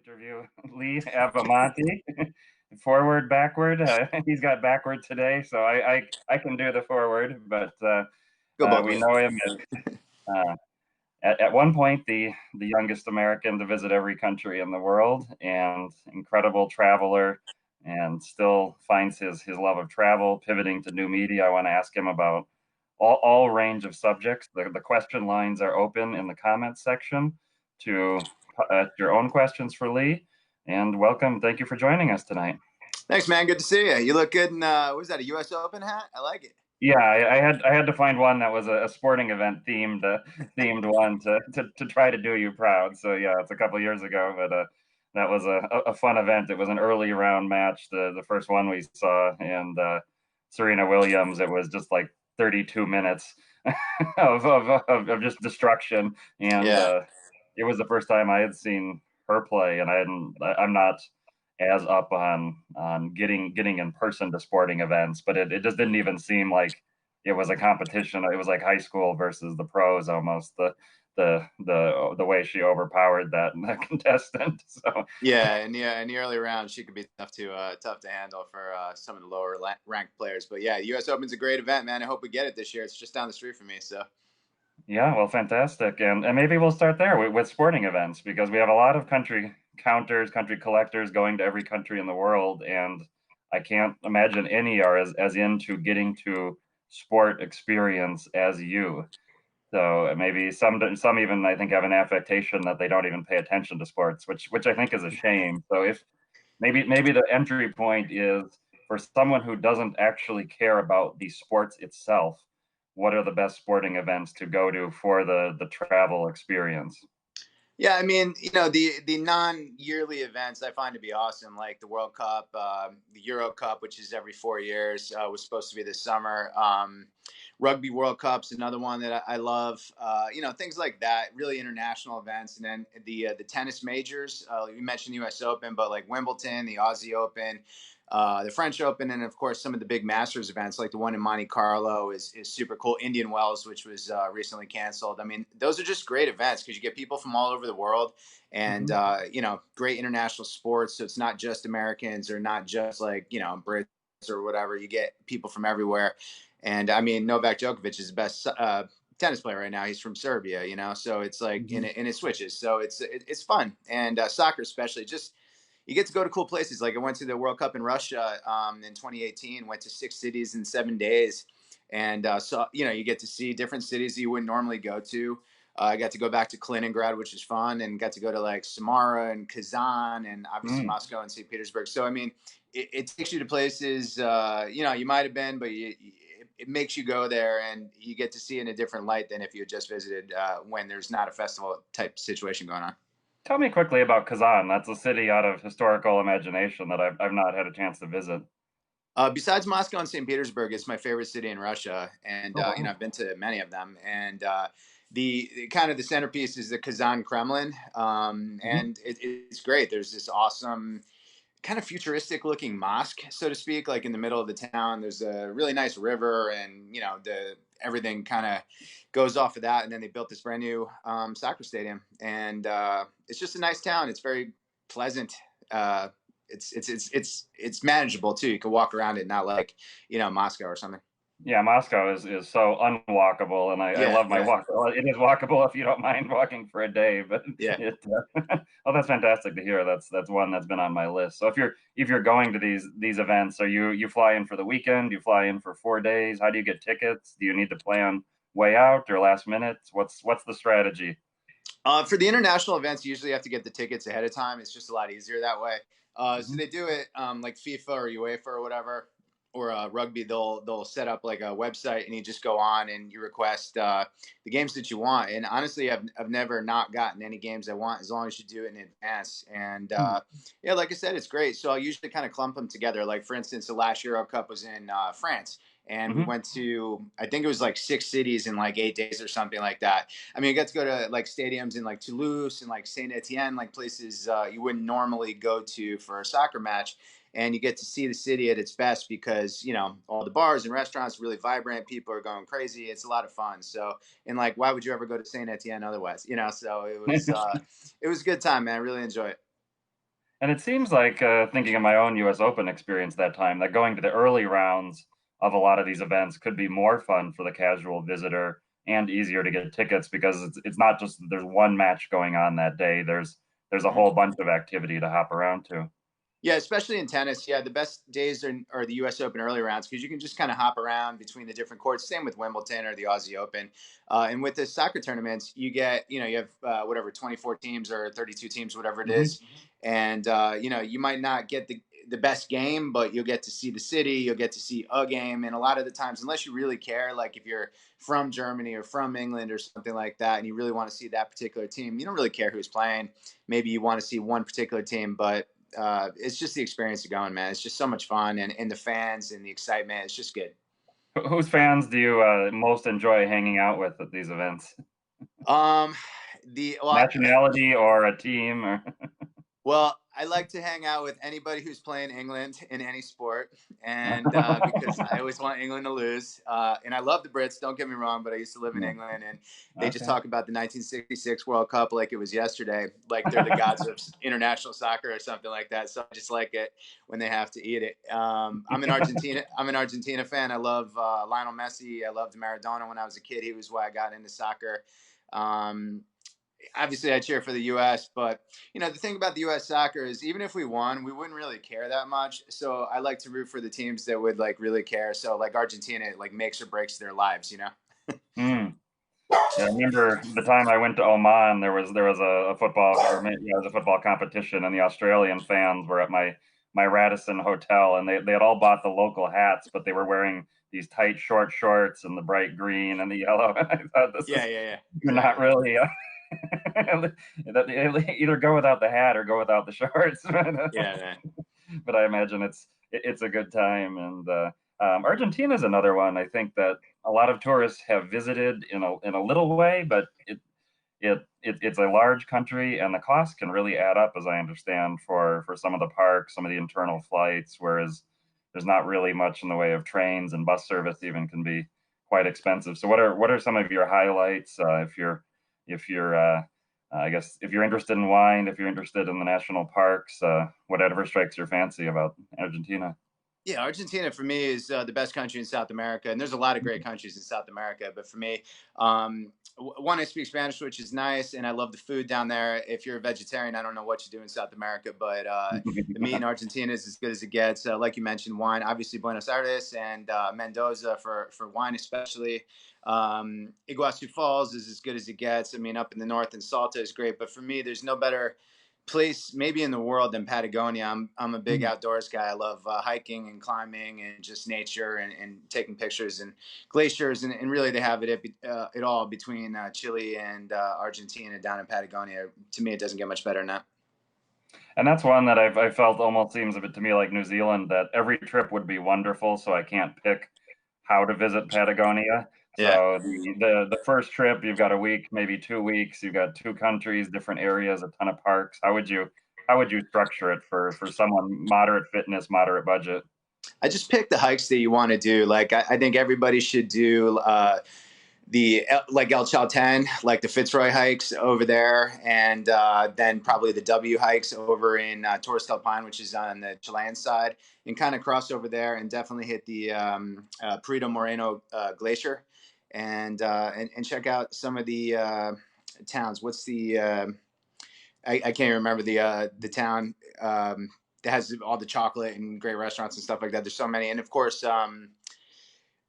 interview Lee Abbamonte. Forward, backward. He's got backward today, so I can do the forward, but Go both we ways. know him as at one point the youngest American to visit every country in the world, and incredible traveler, and still finds his love of travel, pivoting to new media. I want to ask him about all range of subjects. The question lines are open in the comments section to your own questions for Lee. And welcome. Thank you for joining us tonight. Thanks, man. Good to see you. You look good in what was that, a US Open hat? I like it. Yeah, I had to find one that was a sporting event themed one to try to do you proud. So yeah, it's a couple years ago, but that was a fun event. It was an early round match, the first one we saw, and Serena Williams. It was just like 32 minutes of just destruction, and it was the first time I had seen her play, and I'm not as up on getting in person to sporting events, but it just didn't even seem like it was a competition. It was like high school versus the pros almost. The way she overpowered that contestant. So yeah, in the early rounds, she could be tough to handle for some of the lower ranked players. But yeah, U.S. Open's a great event, man. I hope we get it this year. It's just down the street from me, so. Yeah, well, fantastic, and maybe we'll start there with sporting events, because we have a lot of country counters, country collectors going to every country in the world, and I can't imagine any are as into getting to sport experience as you. So maybe some even, I think, have an affectation that they don't even pay attention to sports, which I think is a shame. So if maybe the entry point is for someone who doesn't actually care about the sports itself, what are the best sporting events to go to for the travel experience? Yeah, I mean, the non-yearly events I find to be awesome, like the World Cup, the Euro Cup, which is every 4 years, was supposed to be this summer. Rugby World Cup's another one that I love. Things like that, really international events, and then the tennis majors. You mentioned U.S. Open, but like Wimbledon, the Aussie Open, the French Open, and of course some of the big Masters events, like the one in Monte Carlo is super cool. Indian Wells, which was recently canceled. I mean, those are just great events because you get people from all over the world, and great international sports. So it's not just Americans or not just like Brits or whatever. You get people from everywhere, and I mean Novak Djokovic is the best tennis player right now. He's from Serbia, so it's like and it switches. So it's fun, and soccer especially just. You get to go to cool places. Like I went to the World Cup in Russia in 2018, went to 6 cities in 7 days. And so, you get to see different cities that you wouldn't normally go to. I got to go back to Kaliningrad, which is fun, and got to go to like Samara and Kazan and obviously Moscow and St. Petersburg. So, I mean, it takes you to places, you might have been, but it makes you go there and you get to see it in a different light than if you had just visited when there's not a festival type situation going on. Tell me quickly about Kazan. That's a city out of historical imagination that I've not had a chance to visit. Besides Moscow and St. Petersburg, it's my favorite city in Russia, and I've been to many of them. And the kind of the centerpiece is the Kazan Kremlin, and it's great. There's this awesome, kind of futuristic looking mosque, so to speak, like in the middle of the town. There's a really nice river, and everything kind of goes off of that. And then they built this brand new soccer stadium, and it's just a nice town. It's very pleasant. It's manageable too. You can walk around it, not like Moscow or something. Yeah, Moscow is so unwalkable, and I love my walk. Well, it is walkable if you don't mind walking for a day, but oh, that's fantastic to hear. That's one that's been on my list. So if you're going to these events, are you fly in for the weekend? You fly in for 4 days? How do you get tickets? Do you need to plan way out or last minute? What's the strategy? For the international events, you usually have to get the tickets ahead of time. It's just a lot easier that way. So they do it like FIFA or UEFA or whatever, or rugby. They'll set up like a website, and you just go on and you request the games that you want. And honestly, I've never not gotten any games I want as long as you do it in advance. And like I said, it's great. So I'll usually kind of clump them together. Like for instance, the last Euro Cup was in France. And we went to, I think it was like 6 cities in like 8 days or something like that. I mean, I got to go to like stadiums in like Toulouse and like Saint Etienne, like places you wouldn't normally go to for a soccer match. And you get to see the city at its best because, all the bars and restaurants are really vibrant. People are going crazy. It's a lot of fun. So, and like, why would you ever go to Saint Etienne otherwise? So it was a good time, man. I really enjoy it. And it seems like, thinking of my own US Open experience that time, that going to the early rounds of a lot of these events could be more fun for the casual visitor and easier to get tickets because it's not just there's one match going on that day. There's a Mhm. whole bunch of activity to hop around to. Yeah, especially in tennis. Yeah, the best days are the U.S. Open early rounds because you can just kind of hop around between the different courts. Same with Wimbledon or the Aussie Open, and with the soccer tournaments, you have whatever 24 teams or 32 teams, whatever it Hmm. is, and you might not get the best game, but you'll get to see the city, you'll get to see a game, and a lot of the times, unless you really care, like if you're from Germany or from England or something like that, and you really want to see that particular team, you don't really care who's playing. Maybe you want to see one particular team, but it's just the experience of going, man. It's just so much fun, and the fans and the excitement. It's just good. Whose fans do you most enjoy hanging out with at these events? Um, the well, Nationality or a team? Or Well, I like to hang out with anybody who's playing England in any sport, and because I always want England to lose. And I love the Brits. Don't get me wrong, but I used to live in Yeah. England, and they just Okay. talk about the 1966 World Cup like it was yesterday, like they're the gods of international soccer or something like that. So I just like it when they have to eat it. I'm an Argentina. I'm an Argentina fan. I love Lionel Messi. I loved Maradona when I was a kid. He was why I got into soccer. Um, Obviously I cheer for the US, but the thing about the US soccer is even if we won, we wouldn't really care that much. So I like to root for the teams that would like really care. So like Argentina, like makes or breaks their lives. Mm. Yeah, I remember the time I went to Oman, there was a football or maybe yeah, it was a football competition, and the Australian fans were at my Radisson hotel, and they had all bought the local hats, but they were wearing these tight short shorts and the bright green and the yellow. And I thought this Yeah, is yeah, yeah, you're not exactly. really either go without the hat or go without the shorts. Yeah, man. But I imagine it's a good time. And Argentina is another one. I think that a lot of tourists have visited in a little way, but it's a large country, and the cost can really add up, as I understand, for some of the parks, some of the internal flights. Whereas there's not really much in the way of trains, and bus service even can be quite expensive. So what are some of your highlights if you're I guess if you're interested in wine, if you're interested in the national parks, whatever strikes your fancy about Argentina. Yeah, Argentina for me is the best country in South America, and there's a lot of great countries in South America. But for me, one, I speak Spanish, which is nice, and I love the food down there. If you're a vegetarian, I don't know what you do in South America, but the meat in Argentina is as good as it gets. Like you mentioned, wine, obviously Buenos Aires and Mendoza for wine, especially. Iguazu Falls is as good as it gets. I mean, up in the north, and Salta is great. But for me, there's no better place maybe in the world than Patagonia. I'm a big outdoors guy. I love hiking and climbing and just nature and taking pictures and glaciers and really they have it all between Chile and Argentina down in Patagonia. To me, it doesn't get much better than that. And that's one that I felt almost seems a bit to me like New Zealand, that every trip would be wonderful, so I can't pick how to visit Patagonia. Yeah. So the first trip, you've got a week, maybe 2 weeks, you've got two countries, different areas, a ton of parks. How would you structure it for someone moderate fitness, moderate budget? I just pick the hikes that you want to do. Like I think everybody should do the like El Chalten, like the Fitzroy hikes over there, and then probably the W hikes over in Torres del Paine, which is on the Chilean side, and kind of cross over there and definitely hit the Perito Moreno Glacier, and check out some of the towns. What's the I can't remember the town that has all the chocolate and great restaurants and stuff like that. There's so many, and of course.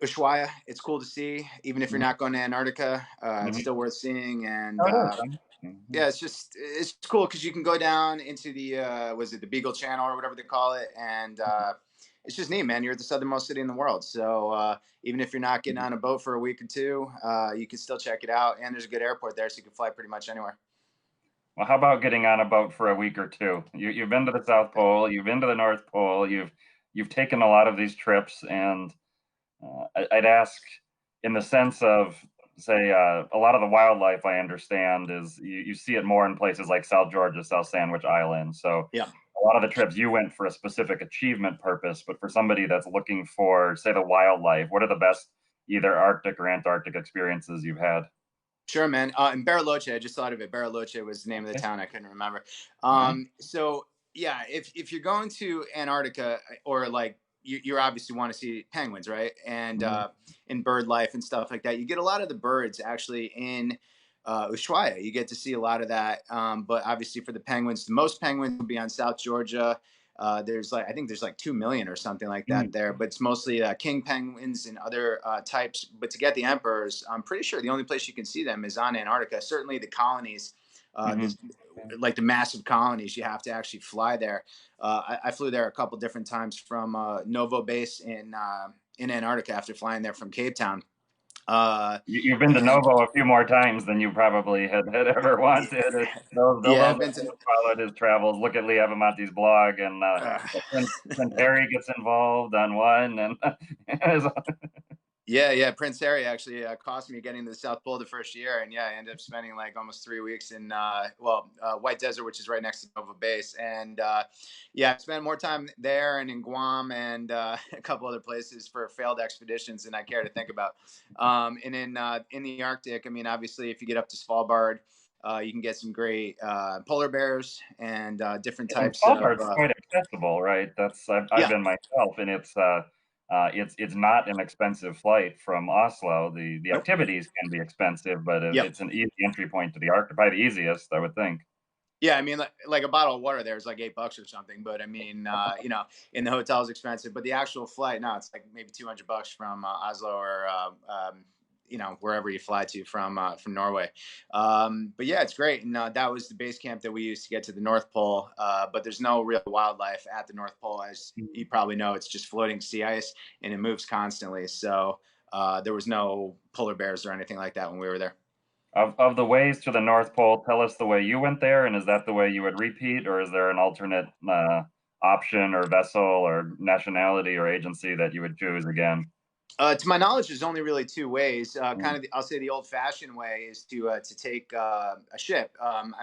Ushuaia, it's cool to see, even if you're Mhm, not going to Antarctica. It's mhm. still worth seeing, and Oh, it is, huh? Mhm. yeah, it's cool because you can go down into the was it the Beagle Channel or whatever they call it, and it's just neat, man. You're at the southernmost city in the world, so even if you're not getting on a boat for a week or two, you can still check it out. And there's a good airport there, so you can fly pretty much anywhere. Well, how about getting on a boat for a week or two? You've been to the South Pole, you've been to the North Pole, you've taken a lot of these trips, and I'd ask, in the sense of, say, a lot of the wildlife I understand is you see it more in places like South Georgia, South Sandwich Island. So Yeah. a lot of the trips you went for a specific achievement purpose, but for somebody that's looking for, say, the wildlife, what are the best either Arctic or Antarctic experiences you've had? Sure, man. And Bariloche, I just thought of it. Bariloche was the name of the Okay. town. I couldn't remember. All right. So yeah, if you're going to Antarctica or like you obviously want to see penguins, right? And Mhm. in bird life and stuff like that, you get a lot of the birds actually in Ushuaia. You get to see a lot of that. But obviously for the penguins, the most penguins will be on South Georgia. There's like I think there's like 2 million or something like that Mm. there, but it's mostly king penguins and other types. But to get the emperors, I'm pretty sure the only place you can see them is on Antarctica. Certainly the colonies, Mhm. this, like the massive colonies, you have to actually fly there. I flew there a couple different times from Novo Base in Antarctica after flying there from Cape Town. You've been to And Novo a few more times than you probably had ever wanted. yeah, Those I've of been us to. who followed his travels look at Lee Abbamonte's blog, and Uh, Prince Harry gets involved on one, and Yeah, Prince Harry actually cost me getting to the South Pole the first year, and yeah, I ended up spending like almost 3 weeks in White Desert, which is right next to Nova Base, and yeah, I spent more time there and in Guam and a couple other places for failed expeditions than I care to think about. And in the Arctic, I mean, obviously, if you get up to Svalbard, you can get some great polar bears and different and types of Svalbard's quite accessible, right? I've yeah, been myself, and it's not an expensive flight from Oslo. The nope, activities can be expensive, but yep. it's an easy entry point to the Arctic, probably the easiest, I would think. Yeah, I mean, like a bottle of water there is like $8 or something. But I mean, in the hotel is expensive, but the actual flight, no, it's like maybe $200 from Oslo or wherever you fly to from Norway. But yeah, it's great, and that was the base camp that we used to get to the North Pole. But there's no real wildlife at the North Pole, as you probably know. It's just floating sea ice, and it moves constantly. So there was no polar bears or anything like that when we were there. Of the ways to the North Pole, tell us the way you went there, and is that the way you would repeat, or is there an alternate option or vessel or nationality or agency that you would choose again? To my knowledge, there's only really two ways. Mm, I'll say the old-fashioned way is to take a ship.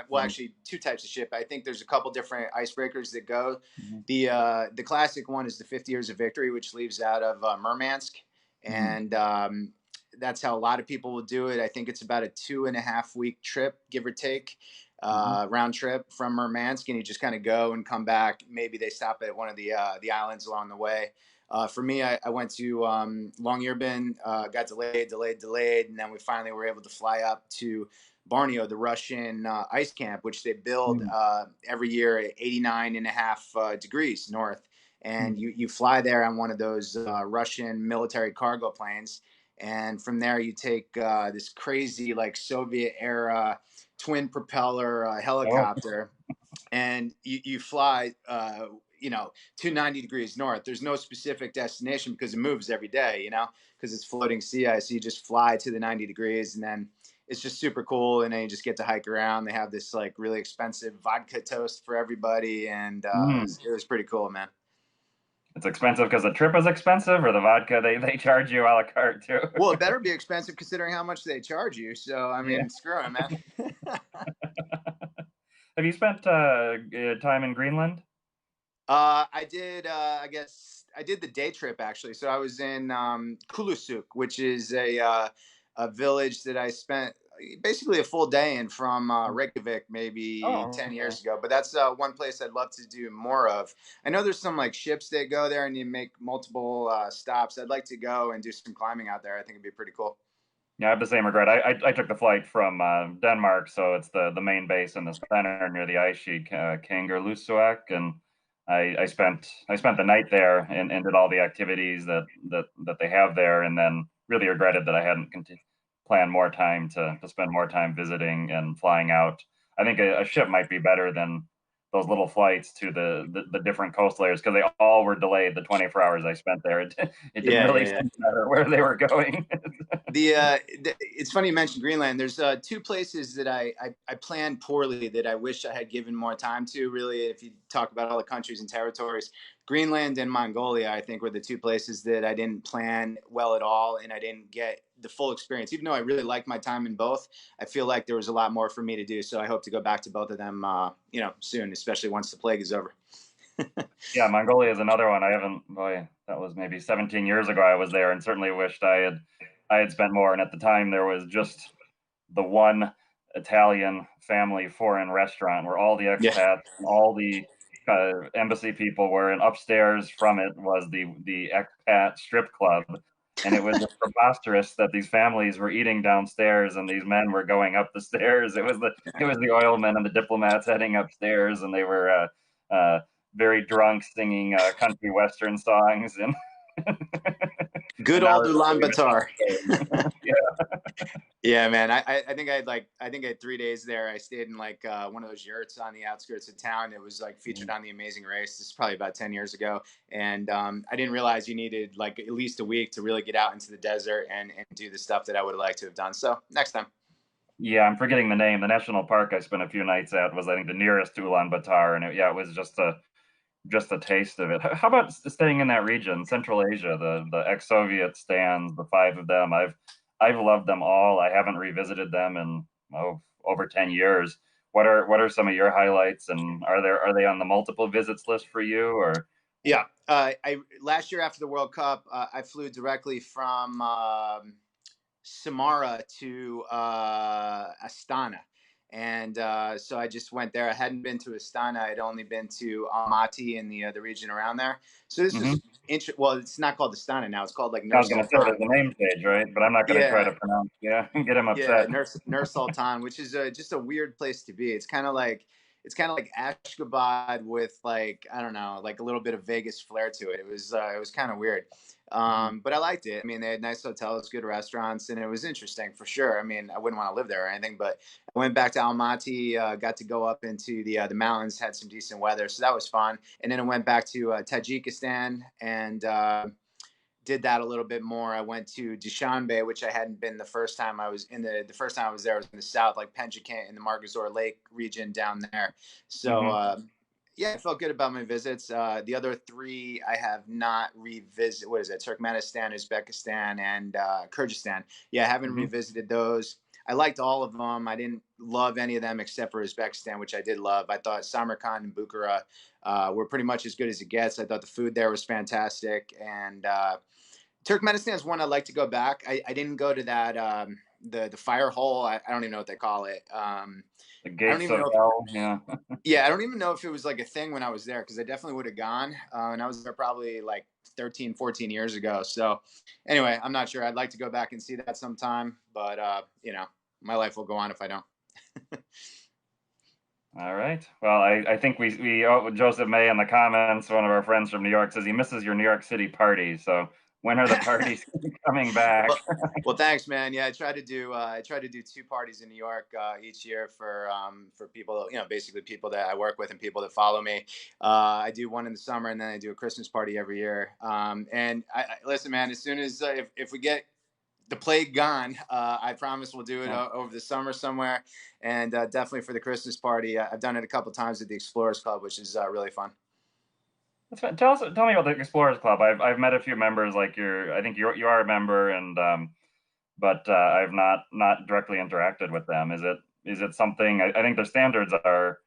Well, mm, actually, two types of ship. I think there's a couple different icebreakers that go. mhm, The classic one is the 50 Years of Victory, which leaves out of Murmansk, mhm, and that's how a lot of people will do it. I think it's about a 2.5 week trip, give or take, mhm, round trip from Murmansk, and you just kind of go and come back. Maybe they stop at one of the islands along the way. For me, I went to Longyearbyen, got delayed, and then we finally were able to fly up to Borneo, the Russian ice camp, which they build mm, every year at 89.5 degrees north. mm. And you fly there on one of those Russian military cargo planes. And from there, you take this crazy, like Soviet era twin propeller Oh, helicopter, and you fly to 90 degrees north. There's no specific destination because it moves every day, because it's floating sea ice. So you just fly to the 90 degrees, and then it's just super cool, and then you just get to hike around. They have this like really expensive vodka toast for everybody, and mm. it was pretty cool, man. It's expensive because the trip is expensive, or the vodka they charge you a la carte too. Well, it better be expensive considering how much they charge you. So I Yeah. mean, screw it, man. Have you spent time in Greenland? I did. I guess I did the day trip actually. So I was in Kulusuk, which is a village that I spent basically a full day in from Reykjavik maybe Oh, 10 years okay. ago. But that's one place I'd love to do more of. I know there's some like ships that go there and you make multiple stops. I'd like to go and do some climbing out there. I think it'd be pretty cool. Yeah, I have the same regret. I took the flight from Denmark, so it's the main base in the center near the ice sheet, Kangerlussuaq, and I spent the night there and did all the activities that they have there, and then really regretted that I hadn't planned more time to spend more time visiting and flying out. I think a ship might be better than those little flights to the different coast layers because they all were delayed the 24 hours I spent there. It didn't Yeah, really yeah, yeah. seem to matter where they were going. It's funny you mentioned Greenland. There's two places that I planned poorly that I wish I had given more time to. Really, if you talk about all the countries and territories, Greenland and Mongolia, I think, were the two places that I didn't plan well at all, and I didn't get the full experience. Even though I really liked my time in both, I feel like there was a lot more for me to do. So I hope to go back to both of them, soon, especially once the plague is over. Yeah, Mongolia is another one. I haven't, boy, that was maybe 17 years ago I was there and certainly wished I had spent more. And at the time there was just the one Italian family foreign restaurant where all the Yeah, expats and all the embassy people were, and upstairs from it was the expat strip club, and it was just preposterous that these families were eating downstairs and these men were going up the stairs. It was the oil men and the diplomats heading upstairs, and they were very drunk, singing country western songs, and Good and that old was Ulaanbaatar. yeah. Yeah, man. I think I had 3 days there. I stayed in like one of those yurts on the outskirts of town. It was like featured on The Amazing Race. This is probably about 10 years ago. And I didn't realize you needed like at least a week to really get out into the desert and do the stuff that I would have liked to have done. So next time. Yeah, I'm forgetting the name. The national park I spent a few nights at was, I think, the nearest to Ulaanbaatar, and it was just a taste of it. How about staying in that region, Central Asia, the ex-Soviet stands, the five of them? I've loved them all. I haven't revisited them in over 10 years. What are some of your highlights, and are they on the multiple visits list for you, or? Yeah. I last year after the World Cup, I flew directly from Samara to Astana. And so I just went there. I hadn't been to Astana. I'd only been to Almaty and the region around there. So this Mhm. was well, it's not called Astana now. It's called like I Nur was going to say Sultan. there's a name page, right? But I'm not going to try Yeah, to pronounce. Yeah, get him yeah, upset. Nur Sultan, which is just a weird place to be. It's kind of like Ashgabat with like I don't know, like a little bit of Vegas flair to it. It was kind of weird, Mhm. but I liked it. I mean, they had nice hotels, good restaurants, and it was interesting for sure. I mean, I wouldn't want to live there or anything, but I went back to Almaty, got to go up into the mountains, had some decent weather, so that was fun. And then I went back to Tajikistan and did that a little bit more. I went to Dushanbe, which I hadn't been the first time I was in the first time I was there. I was in the south, like Penjikent in the Margazor Lake region down there. So Mhm. yeah, I felt good about my visits. The other three I have not revisited. What is it? Turkmenistan, Uzbekistan, and Kyrgyzstan. Yeah, I haven't Mhm. revisited those. I liked all of them. I didn't love any of them except for Uzbekistan, which I did love. I thought Samarkand and Bukhara were pretty much as good as it gets. I thought the food there was fantastic, and Turkmenistan is one I'd like to go back. I didn't go to that the fire hole. I don't even know what they call it. The I don't gates even of know. hell. Yeah. Yeah, I don't even know if it was like a thing when I was there because I definitely would have gone. And I was there probably like 13, 14 years ago. So anyway, I'm not sure. I'd like to go back and see that sometime, but my life will go on if I don't. All right. Well, I think Joseph May in the comments, one of our friends from New York, says he misses your New York City parties. So when are the parties coming back? Well, thanks, man. Yeah, I try to do two parties in New York each year for people, basically people that I work with and people that follow me. I do one in the summer, and then I do a Christmas party every year. And listen, man, as soon as if we get the plague gone, I promise we'll do it over the summer somewhere, and definitely for the Christmas party. I've done it a couple times at the Explorers Club, which is really fun. Tell me about the Explorers Club. I've met a few members, like I think you are a member, and but I've not directly interacted with them. Is it something? I think their standards are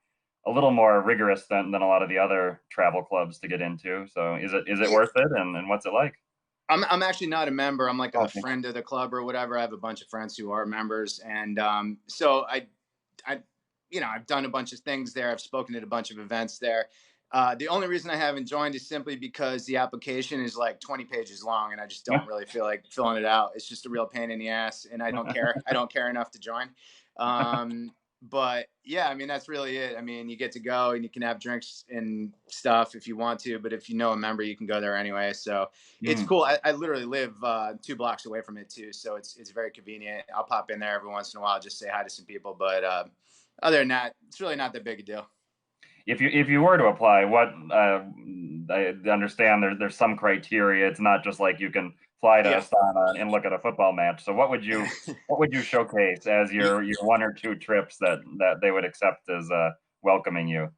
a little more rigorous than a lot of the other travel clubs to get into. So is it Yeah, worth it? And what's it like? I'm actually not a member. I'm like a Okay. friend of the club or whatever. I have a bunch of friends who are members, and so I, I've done a bunch of things there. I've spoken at a bunch of events there. The only reason I haven't joined is simply because the application is like 20 pages long, and I just don't really feel like filling it out. It's just a real pain in the ass, and I don't care. I don't care enough to join. Um, but yeah, I mean that's really it. I mean, you get to go and you can have drinks and stuff if you want to, but if you know a member, you can go there anyway. So it's Hmm. cool. I literally live 2 blocks away from it too, so it's very convenient. I'll pop in there every once in a while, just say hi to some people, but other than that, it's really not that big a deal. If you were to apply, what I understand there's some criteria. It's not just like you can fly to Yeah. Astana and look at a football match. So what would you showcase as your one or two trips that they would accept as welcoming you?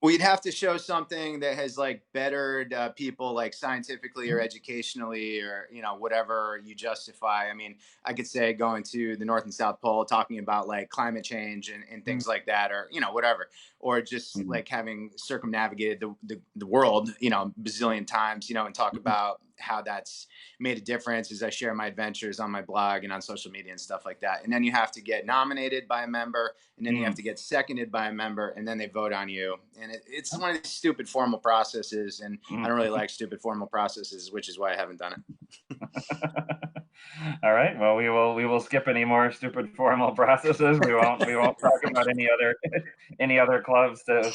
Well, you'd have to show something that has like bettered people like scientifically or educationally or whatever you justify. I mean, I could say going to the North and South Pole, talking about like climate change and things like that, or whatever, or just Mhm. like having circumnavigated the world bazillion times, and talk about how that's made a difference as I share my adventures on my blog and on social media and stuff like that. And then you have to get nominated by a member, and then you have to get seconded by a member, and then they vote on you. And it's one of these stupid formal processes, and I don't really like stupid formal processes, which is why I haven't done it. All right. Well, we will skip any more stupid formal processes. We won't talk about any other clubs to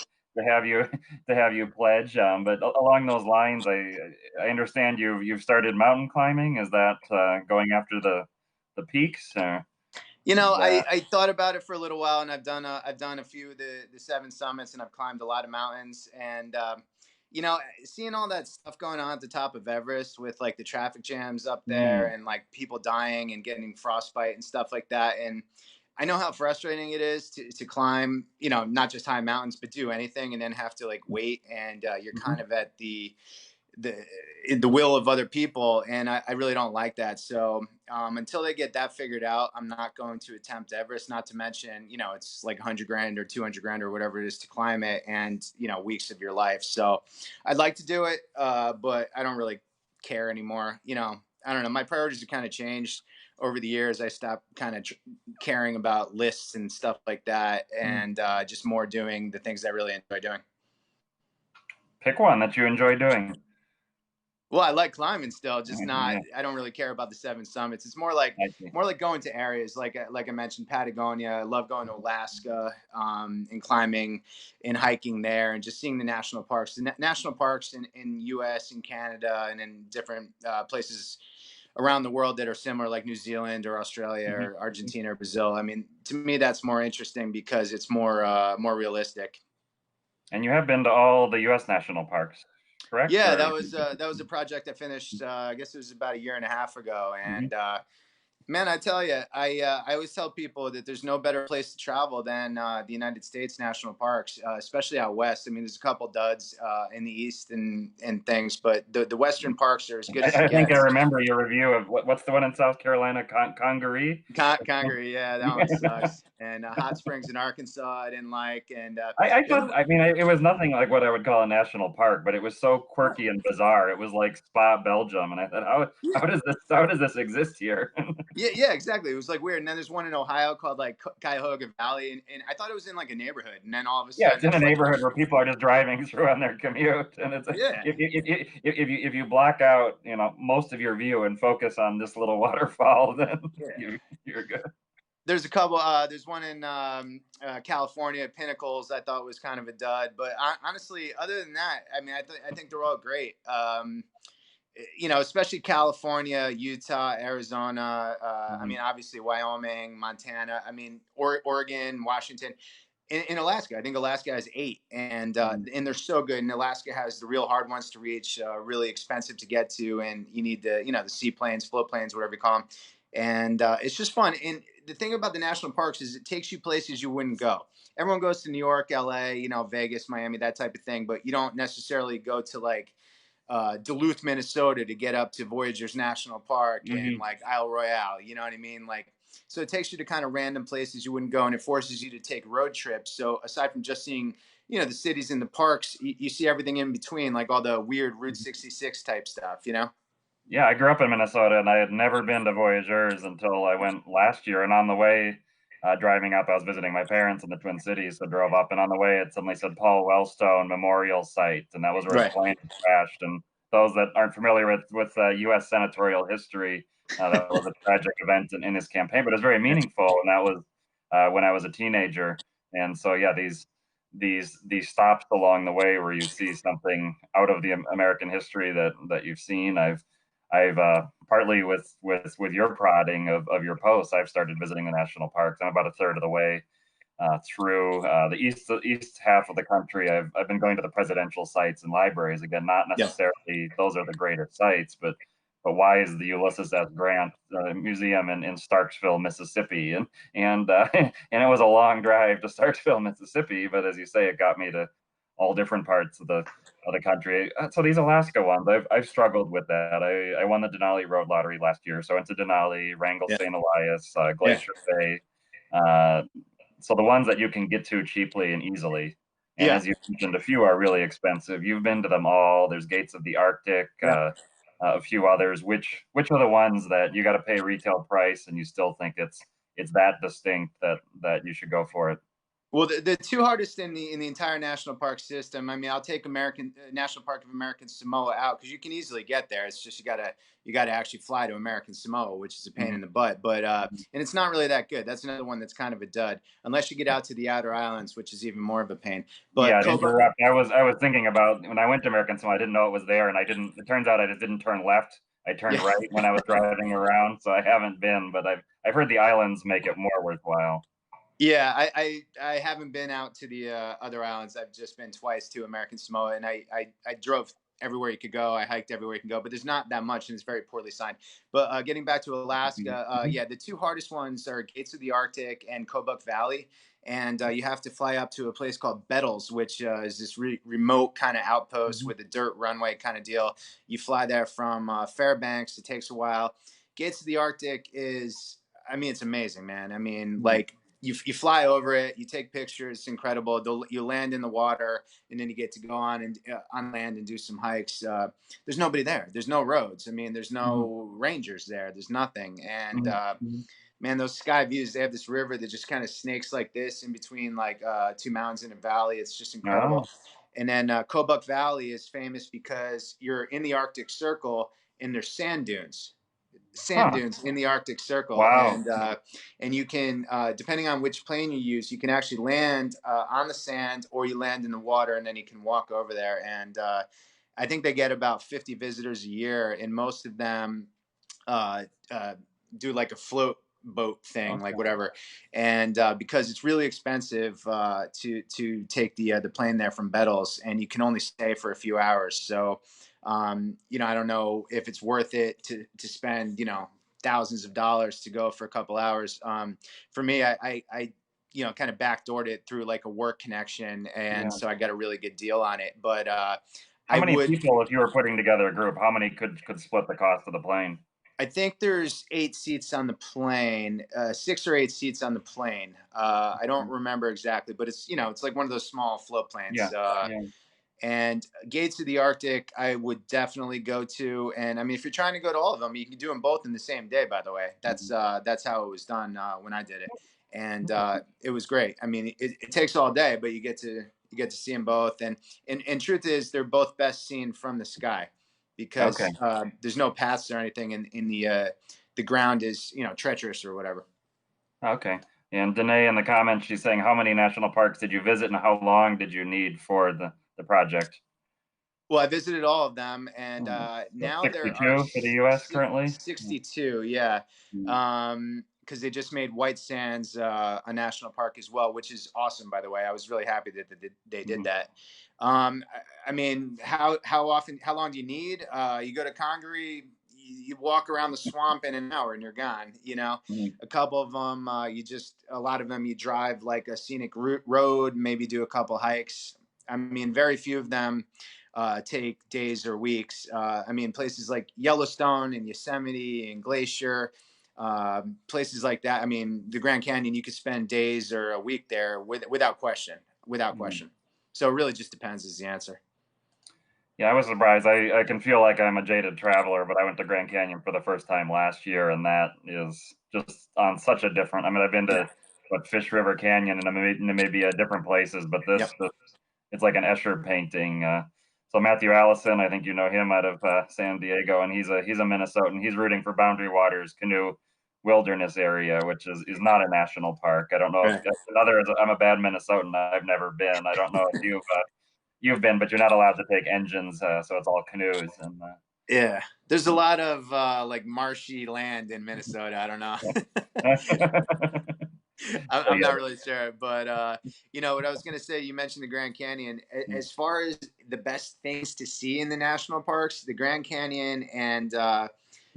have you pledge. But along those lines, I understand you've started mountain climbing. Is that going after the peaks? I thought about it for a little while, and I've done a few of the 7 summits, and I've climbed a lot of mountains, and seeing all that stuff going on at the top of Everest with like the traffic jams up there and like people dying and getting frostbite and stuff like that. And I know how frustrating it is to climb, not just high mountains, but do anything and then have to like wait. And you're kind of at the will of other people, and I really don't like that. So until they get that figured out, I'm not going to attempt Everest. Not to mention, it's like 100 grand or 200 grand or whatever it is to climb it, and weeks of your life. So I'd like to do it, but I don't really care anymore. I don't know. My priorities have kind of changed over the years. I stopped kind of caring about lists and stuff like that, and just more doing the things I really enjoy doing. Pick one that you enjoy doing. Well, I like climbing still, just not. I don't really care about the 7 summits. It's more like going to areas like I mentioned, Patagonia. I love going to Alaska and climbing and hiking there, and just seeing the national parks. The national parks in U.S. and Canada and in different places around the world that are similar, like New Zealand or Australia or Argentina or Brazil. I mean, to me, that's more interesting because it's more realistic. And you have been to all the U.S. national parks, correct? Yeah, that was a project I finished. I guess it was about 1.5 years ago, and man, I tell you, I always tell people that there's no better place to travel than the United States national parks, especially out west. I mean, there's a couple duds in the east and things, but the western parks are as good as it I think I gets. remember your review of what's the one in South Carolina, Congaree? Congaree, yeah, that one sucks. And Hot Springs in Arkansas, I didn't like. And I thought, I mean, it was nothing like what I would call a national park, but it was so quirky and bizarre. It was like Spa, Belgium, and I thought, how does this exist here? Yeah, exactly. It was like weird. And then there's one in Ohio called like Cuyahoga Valley, and I thought it was in like a neighborhood, and then all of a sudden, it's in a neighborhood where people are just driving through on their commute, and it's if you block out most of your view and focus on this little waterfall, then you're good. There's a couple. There's one in California, Pinnacles. I thought was kind of a dud, but honestly, other than that, I mean, I think they're all great. Especially California, Utah, Arizona. I mean, obviously Wyoming, Montana. I mean, Oregon, Washington. In Alaska, I think Alaska has 8, and they're so good. And Alaska has the real hard ones to reach, really expensive to get to, and you need the seaplanes, float planes, whatever you call them. And it's just fun. And the thing about the national parks is it takes you places you wouldn't go. Everyone goes to New York, LA, Vegas, Miami, that type of thing, but you don't necessarily go to like Duluth, Minnesota to get up to Voyageurs National Park and like Isle Royale. You know what I mean? Like, so it takes you to kind of random places you wouldn't go, and it forces you to take road trips. So aside from just seeing, the cities and the parks, you see everything in between, like all the weird Route 66 type stuff, Yeah, I grew up in Minnesota, and I had never been to Voyageurs until I went last year. And on the way, driving up, I was visiting my parents in the Twin Cities, so drove up, and on the way, it suddenly said Paul Wellstone Memorial Site, and that was where his plane crashed. And those that aren't familiar with U.S. senatorial history, that was a tragic event in his campaign, but it was very meaningful, and that was when I was a teenager. And so, yeah, these stops along the way where you see something out of the American history that you've seen. I've partly with your prodding of your posts, I've started visiting the national parks. I'm about a third of the way through the east half of the country. I've been going to the presidential sites and libraries. Again, not necessarily those are the greater sites, but why is the Ulysses S. Grant Museum in Starksville, Mississippi, and it was a long drive to Starksville, Mississippi. But as you say, it got me to all different parts of the country. So these Alaska ones, I've struggled with that. I won the Denali Road Lottery last year, so I went to Denali, Wrangell, St. Elias, Glacier Bay. So the ones that you can get to cheaply and easily. And as you mentioned, a few are really expensive. You've been to them all. There's Gates of the Arctic. a few others. Which are the ones that you got to pay retail price and you still think it's that distinct that you should go for it? Well, the two hardest in the entire national park system. I mean, I'll take American National Park of American Samoa out because you can easily get there. It's just you gotta actually fly to American Samoa, which is a pain in Mhm. the butt. But and it's not really that good. That's another one that's kind of a dud, unless you get out to the outer islands, which is even more of a pain. But Yeah, to Koba, interrupt, I was thinking about when I went to American Samoa, I didn't know it was there, and I didn't. It turns out I just didn't turn left. I turned yeah, right when I was driving around, so I haven't been, but I've heard the islands make it more worthwhile. yeah, I haven't been out to the other islands. I've just been twice to American Samoa, and I drove everywhere you could go. I hiked everywhere you can go, but there's not that much, and it's very poorly signed. But getting back to Alaska, Mhm. yeah, the two hardest ones are Gates of the Arctic and Kobuk Valley, and you have to fly up to a place called Bettles, which is this remote kind of outpost Mhm. with a dirt runway kind of deal. You fly there from Fairbanks. It takes a while. Gates of the Arctic is, I mean, it's amazing, man. I mean, Mhm. like you fly over it, you take pictures, it's incredible. You land in the water, and then you get to go on and on land and do some hikes. There's nobody there. There's no roads. I mean, there's Mhm. no rangers there. There's nothing. And Mhm. Mhm. man, those sky views. They have this river that just kind of snakes like this in between like two mountains in a valley. It's just incredible. Oh, And then Kobuk Valley is famous because you're in the Arctic Circle and there's sand huh. dunes in the Arctic Circle, Wow. and you can, depending on which plane you use, you can actually land on the sand or you land in the water, and then you can walk over there. And I think they get about 50 visitors a year, and most of them uh, uh, do like a float boat thing, like Okay. whatever. And because it's really expensive to take the plane there from Bettles, and you can only stay for a few hours. So I don't know if it's worth it to spend thousands of dollars to go for a couple hours. For me, I kind of backdoored it through like a work connection, and Yeah. so I got a really good deal on it. But How I many would people, if you were putting together a group, how many could split the cost of the plane? I think there's 8 seats on the plane, 6 or 8 seats on the plane. I don't remember exactly, but it's like one of those small float Yeah. planes. Yeah. And Gates of the Arctic, I would definitely go to. And I mean, if you're trying to go to all of them, you can do them both in the same day. By the way, Mhm. that's how it was done when I did it, and Okay. it was great. I mean, it takes all day, but you get to see them both. And truth is, they're both best seen from the sky Okay. because there's no paths or anything in the ground is treacherous or whatever. Okay. And Danae in the comments, she's saying, how many national parks did you visit and how long did you need for the project? Well, I visited all of them, and Hmm. So now there are 62 for the US currently? Yeah. 62. Yeah, Mhm. because they just made White Sands a national park as well, which is awesome. By the way, I was really happy that they did Mhm. that. I mean, how long do you need? You go to Congaree, you walk around the swamp in an hour, and you're gone. Mhm. A couple of them, a lot of them, you drive like a scenic road, maybe do a couple hikes. I mean, very few of them take days or weeks. I mean, places like Yellowstone and Yosemite and Glacier, places like that. I mean, the Grand Canyon, you could spend days or a week there without question, without Mhm. question. So it really just depends is the answer. Yeah, I was surprised. I can feel like I'm a jaded traveler, but I went to Grand Canyon for the first time last year, and that is just on such a different. I mean, I've been Yeah. to what Fish River Canyon and maybe different places, but Yep. this it's like an Escher painting. So Matthew Allison, I think you know him out of San Diego, and he's a Minnesotan. He's rooting for Boundary Waters Canoe Wilderness Area, which is not a national park. I don't know if Right. another. I'm a bad Minnesotan. I've never been. I don't know if you've been, but you're not allowed to take engines, so it's all canoes. And Yeah. There's a lot of like marshy land in Minnesota. I don't know. so I'm yeah. not really sure, but what I was gonna say. You mentioned the Grand Canyon. As far as the best things to see in the national parks, the Grand Canyon and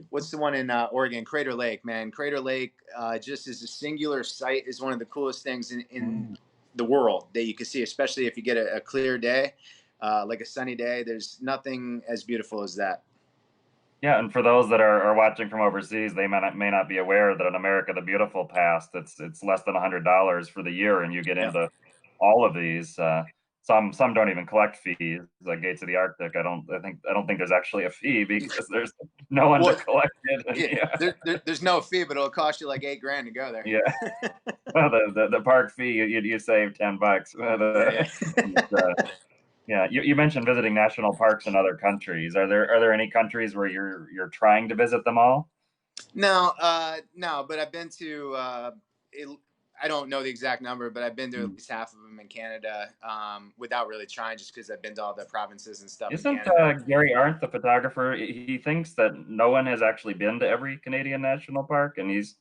what's the one in Oregon? Crater Lake, man. Crater Lake, just as a singular site, is one of the coolest things in Mm. the world that you can see, especially if you get a clear day, like a sunny day. There's nothing as beautiful as that. Yeah, and for those that are watching from overseas, they may not be aware that in America the Beautiful Pass, it's less than $100 for the year, and you get Yep. into all of these. some don't even collect fees, like Gates of the Arctic. I don't think there's actually a fee because there's no one to Well, collect it. And yeah, yeah, there's no fee, but it'll cost you like $8,000 to go there. yeah. Well, the park fee, you save $10. Yeah, But, yeah. yeah, you mentioned visiting national parks in other countries. Are there any countries where you're trying to visit them all? No, no, but I've been to. I don't know the exact number, but I've been to at Hmm. least half of them in Canada, without really trying, just because I've been to all the provinces and stuff in Isn't Canada. Gary Arndt the photographer? He thinks that no one has actually been to every Canadian national park, and he's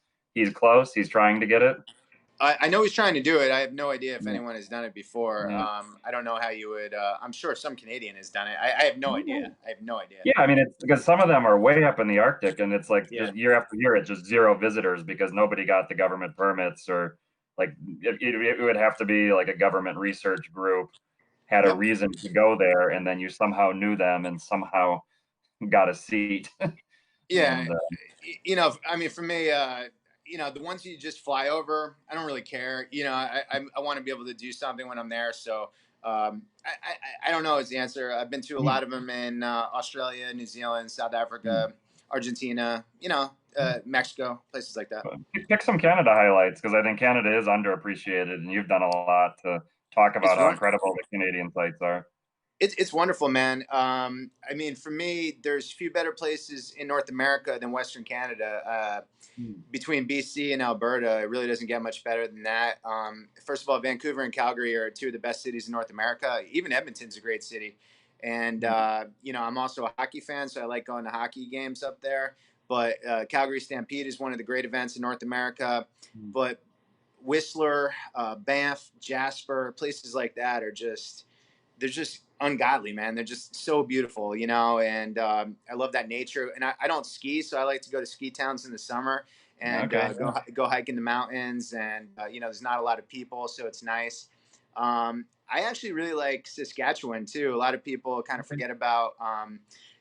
close. He's trying to get it. I know he's trying to do it. I have no idea if Yeah, anyone has done it before. yeah. I don't know how you would. I'm sure some Canadian has done it. I have no idea. I have no idea. Yeah, I mean, it's because some of them are way up in the Arctic, and it's like Yeah. just year after year, it's just zero visitors because nobody got the government permits, or like it would have to be like a government research group had a Yep. reason to go there, and then you somehow knew them and somehow got a seat. Yeah. And I mean, for me, the ones you just fly over, I don't really care. I want to be able to do something when I'm there. So I don't know is the answer. I've been to a lot of them in Australia, New Zealand, South Africa, Argentina, Mexico, places like that. pick some Canada highlights because I think Canada is underappreciated, and you've done a lot to talk It's about how one. incredible the Canadian sites are. It's wonderful, man. I mean, for me, there's few better places in North America than Western Canada. Between BC and Alberta, it really doesn't get much better than that. First of all, Vancouver and Calgary are two of the best cities in North America. Even Edmonton's a great city. And, I'm also a hockey fan, so I like going to hockey games up there. But Calgary Stampede is one of the great events in North America. But Whistler, Banff, Jasper, places like that are just they're just ungodly, man. They're just so beautiful, and I love that nature. And I don't ski, so I like to go to ski towns in the summer and Okay. go hike in the mountains. And there's not a lot of people, so it's nice. I actually really like Saskatchewan too. A lot of people kind of forget about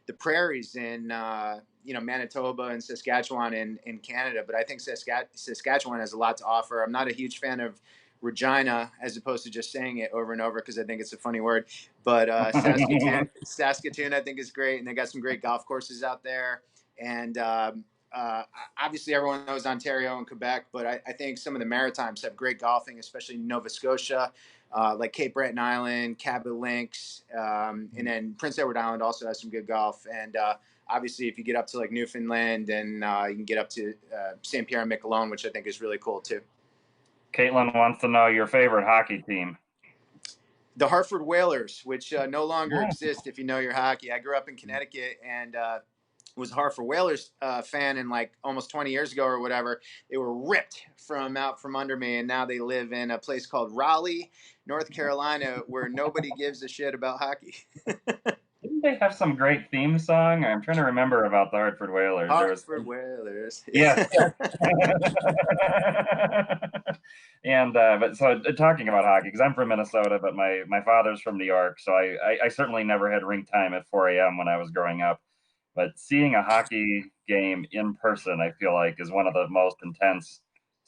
the prairies in Manitoba and Saskatchewan in Canada, but I think Saskatchewan has a lot to offer. I'm not a huge fan of Regina, as opposed to just saying it over and over because I think it's a funny word. But Saskatoon, I think is great, and they got some great golf courses out there. And uh, obviously, everyone knows Ontario and Quebec, but I think some of the Maritimes have great golfing, especially Nova Scotia, like Cape Breton Island, Cabot Links, and then Prince Edward Island also has some good golf. And obviously, if you get up to like Newfoundland, and you can get up to St. Pierre and Miquelon, which I think is really cool too. Caitlin wants to know your favorite hockey team. The Hartford Whalers, which no longer Oh, exist if you know your hockey. I grew up in Connecticut and was a Hartford Whalers fan, and like almost 20 years ago or whatever, they were ripped from out from under me, and now they live in a place called Raleigh, North Carolina, where nobody gives a shit about hockey. didn't they have some great theme song? I'm trying to remember about the Hartford Whalers. There was Hartford Whalers. yes, yes. And but so talking about hockey, because I'm from Minnesota, but my father's from New York, so I certainly never had rink time at 4 a.m. when I was growing up. But seeing a hockey game in person, I feel like, is one of the most intense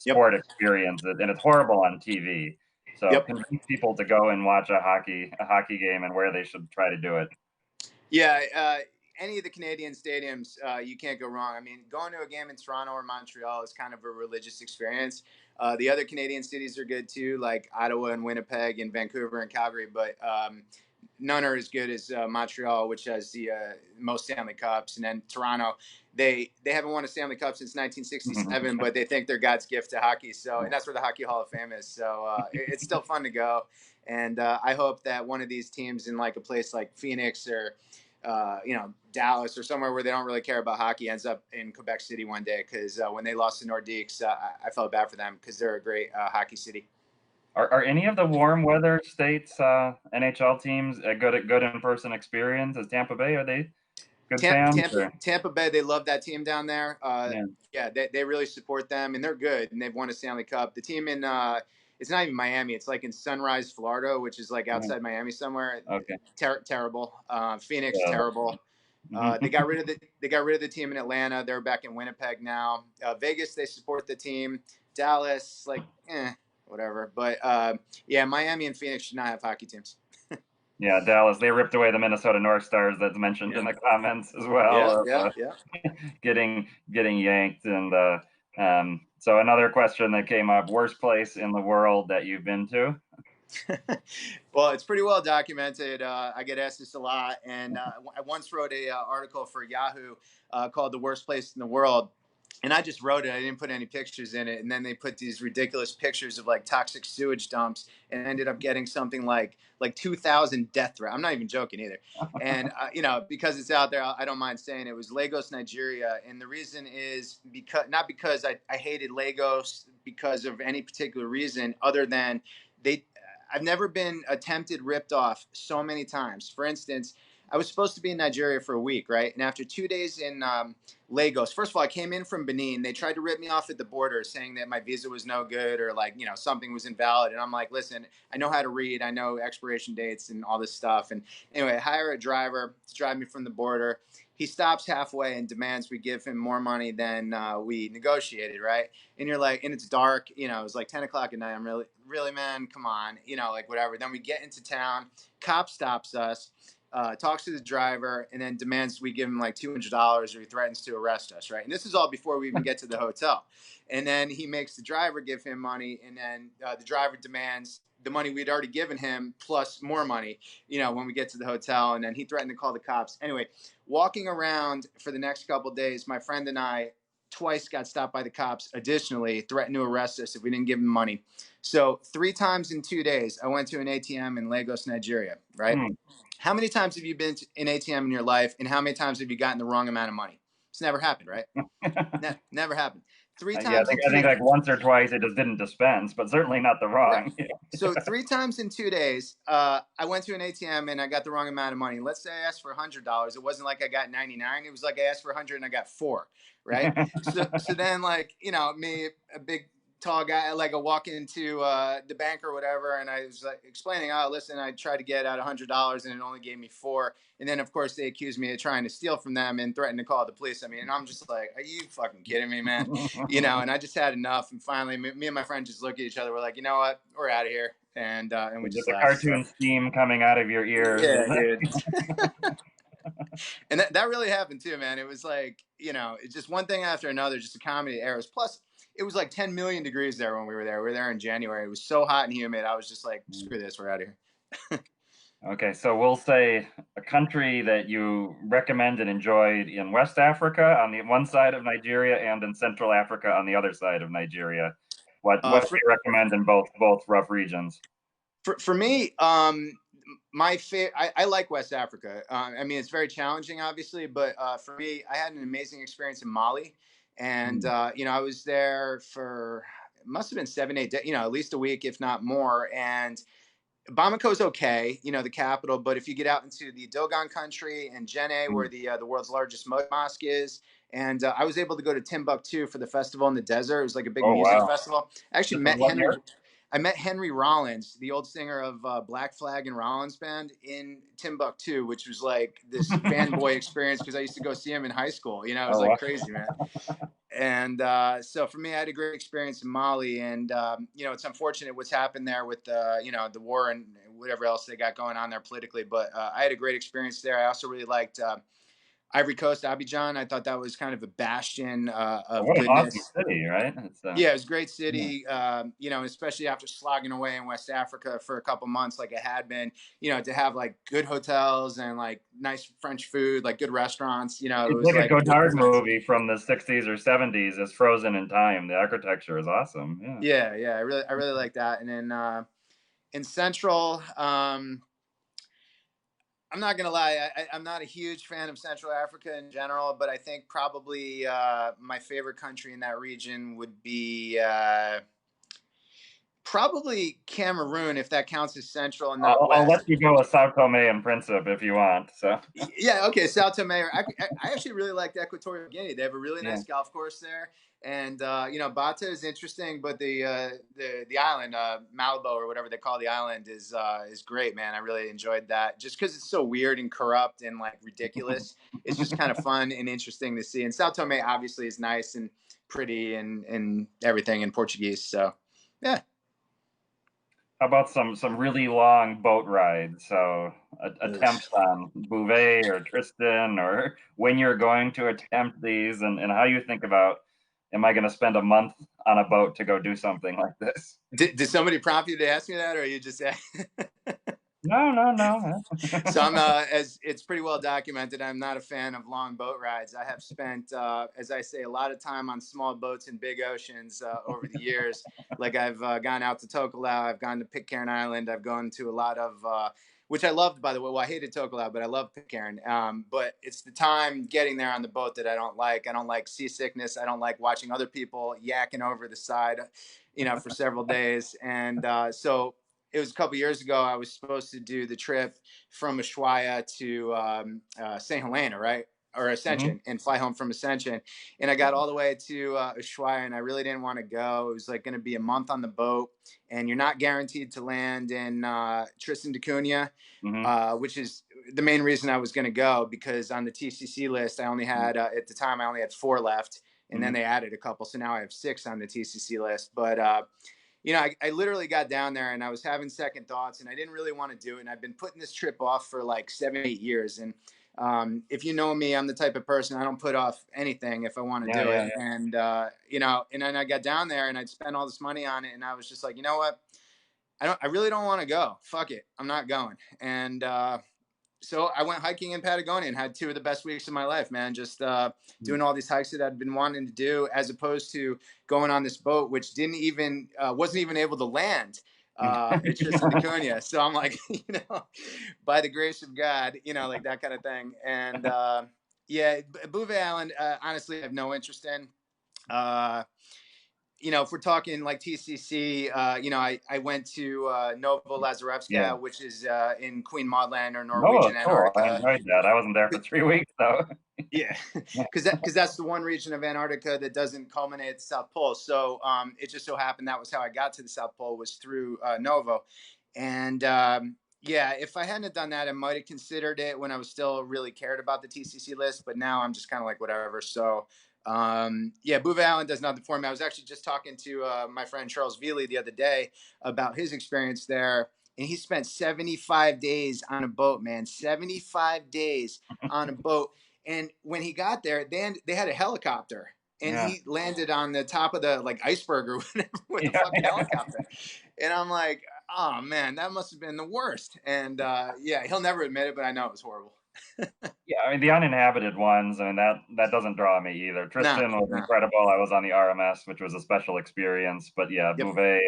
Yep. sport experiences, and it's horrible on TV. So Yep. convince people to go and watch a hockey game and where they should try to do it. Yeah, any of the Canadian stadiums, you can't go wrong. I mean, going to a game in Toronto or Montreal is kind of a religious experience. The other Canadian cities are good too, like Ottawa and Winnipeg and Vancouver and Calgary, but none are as good as Montreal, which has the most Stanley Cups, and then Toronto. They haven't won a Stanley Cup since 1967, but they think they're God's gift to hockey. So, and that's where the Hockey Hall of Fame is. So it's still fun to go, and I hope that one of these teams in like a place like Phoenix or Dallas or somewhere where they don't really care about hockey ends up in Quebec City one day. Because when they lost to Nordiques, I felt bad for them because they're a great hockey city. Are any of the warm weather states NHL teams a good in person experience? Is Tampa Bay, are they good fans? Or? Tampa Bay, they love that team down there. Yeah. Yeah, they really support them, and they're good, and they've won a Stanley Cup. The team in it's not even Miami; it's like in Sunrise, Florida, which is like Mhm. outside Miami somewhere. Okay. Terrible. Phoenix, Yeah. terrible. They got rid of the team in Atlanta. They're back in Winnipeg now. Vegas, they support the team. Dallas, like, whatever. But yeah, Miami and Phoenix should not have hockey teams. Yeah, Dallas. They ripped away the Minnesota North Stars that's mentioned in Yeah, the comments as yeah, well of yeah, yeah. getting yanked. And so another question that came up: worst place in the world that you've been to? Well, it's pretty well documented. I get asked this a lot, and I once wrote a article for Yahoo called "The Worst Place in the World." And I just wrote it. I didn't put any pictures in it. And then they put these ridiculous pictures of like toxic sewage dumps, and ended up getting something like 2,000 death threats. I'm not even joking either. And because it's out there, I don't mind saying it was Lagos, Nigeria. And the reason is because not because I hated Lagos because of any particular reason, other than they I've never been attempted ripped off so many times. For instance, I was supposed to be in Nigeria for a week, right? And after 2 days in Lagos, first of all, I came in from Benin. They tried to rip me off at the border, saying that my visa was no good or like something was invalid. And I'm like, listen, I know how to read, I know expiration dates and all this stuff. And anyway, I hire a driver to drive me from the border. He stops halfway and demands we give him more money than we negotiated, right? And you're like, and it's dark, it was like 10 o'clock at night. I'm really, man, come on, like whatever. Then we get into town, cop stops us, talks to the driver, and then demands we give him like $200 or he threatens to arrest us, right? And this is all before we even get to the hotel. And then he makes the driver give him money, and then the driver demands the money we'd already given him plus more money, when we get to the hotel. And then he threatened to call the cops. Anyway, walking around for the next couple of days, my friend and I twice got stopped by the cops. Additionally, threatened to arrest us if we didn't give them money. So 3 times in 2 days, I went to an ATM in Lagos, Nigeria, right? Hmm. How many times have you been to an ATM in your life, and how many times have you gotten the wrong amount of money? It's never happened, right? Never happened. Three Yeah, times in I think two. like once or twice it just didn't dispense, but certainly not the Right. wrong. So 3 times in 2 days, I went to an ATM and I got the wrong amount of money. Let's say I asked for $100. It wasn't like I got 99. It was like I asked for 100 and I got 4. Right. So then me, a big tall guy, like I walk into the bank or whatever, and I was like explaining, oh, listen, I tried to get out $100 and it only gave me 4. And then of course they accused me of trying to steal from them and threatened to call the police. I mean, and I'm just like, are you fucking kidding me, man? And I just had enough. And finally, me and my friend just look at each other. We're like, you know what? We're out of here. And we Just just a left. So cartoon steam coming out of your ears. yeah, dude. And that really happened too, man. It was like, it's just one thing after another, just a comedy of errors. Plus, it was like 10 million degrees there when we were there. We were there in January. It was so hot and humid. I was just like, screw this, we're out of here. Okay, so we'll say a country that you recommend and enjoyed in West Africa on the one side of Nigeria and in Central Africa on the other side of Nigeria. What do For, you recommend in both rough regions? for me, my I like West Africa. I mean, it's very challenging, obviously, but for me, I had an amazing experience in Mali, and Hmm. I was there for it must have been 7, 8 days, at least a week, if not more. And Bamako's okay, the capital, but if you get out into the Dogon country and Djenné, where the world's largest mosque is, and I was able to go to Timbuktu for the festival in the desert. It was like a big Oh music wow! festival. I actually This was met what Henry. year? I met Henry Rollins, the old singer of Black Flag and Rollins Band, in Timbuktu, which was like this fanboy experience because I used to go see him in high school. It was Oh like wow! crazy, man. And so for me, I had a great experience in Mali, and it's unfortunate what's happened there with the war and whatever else they got going on there politically. But I had a great experience there. I also really liked Ivory Coast, Abidjan. I thought that was kind of a bastion of What an awesome goodness. city, right? Yeah, it was a great Yeah. city. Especially after slogging away in West Africa for a couple months, like it had been. To have like good hotels and like nice French food, like good restaurants. It It's was like a like it Godard was nice. movie from the 60s or 70s. It's frozen in time. The architecture is awesome. Yeah. Yeah, I really like that. And then in Central, I'm not gonna lie, I'm not a huge fan of Central Africa in general, but I think probably my favorite country in that region would be probably Cameroon, if that counts as Central and not I'll West. let you go with Sao Tome and Principe if you want. So Yeah, okay, Sao Tome. I actually really liked Equatorial Guinea. They have a really yeah. nice golf course there, and Bata is interesting, but the island, Malibu or whatever they call the island, is great, man. I really enjoyed that just because it's so weird and corrupt and like ridiculous. It's just kind of fun and interesting to see. And Sao Tome obviously is nice and pretty and everything in Portuguese. So yeah. How about some really long boat rides? So Ugh. attempts on Bouvet or Tristan, or when you're going to attempt these, and how you think about, am I going to spend a month on a boat to go do something like this? Did somebody prompt you to ask me that, or are you just No, no, no. So I'm as it's pretty well documented. I'm not a fan of long boat rides. I have spent, as I say, a lot of time on small boats in big oceans over the years. Like I've gone out to Tokelau, I've gone to Pitcairn Island, I've gone to a lot of, which I loved, by the way. Well, I hated Tokelau, but I love Pitcairn. But it's the time getting there on the boat that I don't like. I don't like seasickness. I don't like watching other people yakking over the side, for several days. And so it was a couple years ago. I was supposed to do the trip from Ushuaia to St. Helena, right? Or Hmm. Ascension, and fly home from Ascension. And I got all the way to Ushuaia, and I really didn't want to go. It was like going to be a month on the boat, and you're not guaranteed to land in Tristan da Cunha, Hmm. which is the main reason I was going to go, because on the TCC list, I only had, at the time, I only had 4 left. And then Hmm. they added a couple. So now I have 6 on the TCC list. But I literally got down there and I was having second thoughts and I didn't really want to do it. And I've been putting this trip off for like 7, 8 years. And if you know me, I'm the type of person, I don't put off anything if I want to Yeah, do yeah, it. yeah. And then I got down there and I'd spent all this money on it. And I was just like, you know what? I really don't want to go. Fuck it. I'm not going. And so I went hiking in Patagonia and had 2 of the best weeks of my life, man. Just doing all these hikes that I'd been wanting to do, as opposed to going on this boat, which didn't even wasn't even able to land at Tristan da Cunha. So I'm like, by the grace of God, like that kind of thing. And yeah, Bouvet Island, honestly, I have no interest in. Uh, if we're talking like TCC, I went to Novo Yeah. Lazarevska, which is in Queen Maud Land or Oh, Norwegian cool. I Antarctica. enjoyed that. I wasn't there for 3 weeks though. Yeah, because that's the one region of Antarctica that doesn't culminate at the South Pole. So it just so happened that was how I got to the South Pole, was through Novo. And yeah, if I hadn't done that, I might have considered it when I was still really cared about the TCC list. But now I'm just kind of like whatever. So yeah, Bouvet Island does nothing for me. I was actually just talking to my friend Charles Veely the other day about his experience there. And he spent 75 days on a boat, man. 75 days on a boat. And when he got there, then they had a helicopter, and Yeah. he landed on the top of the like iceberg or whatever with a Yeah. fucking helicopter. And I'm like, oh man, that must have been the worst. And yeah, he'll never admit it, but I know it was horrible. Yeah, I mean the uninhabited ones, I mean that doesn't draw me either. No, Tristan was no. incredible. I was on the RMS, which was a special experience. But yeah, Yep. Bouvet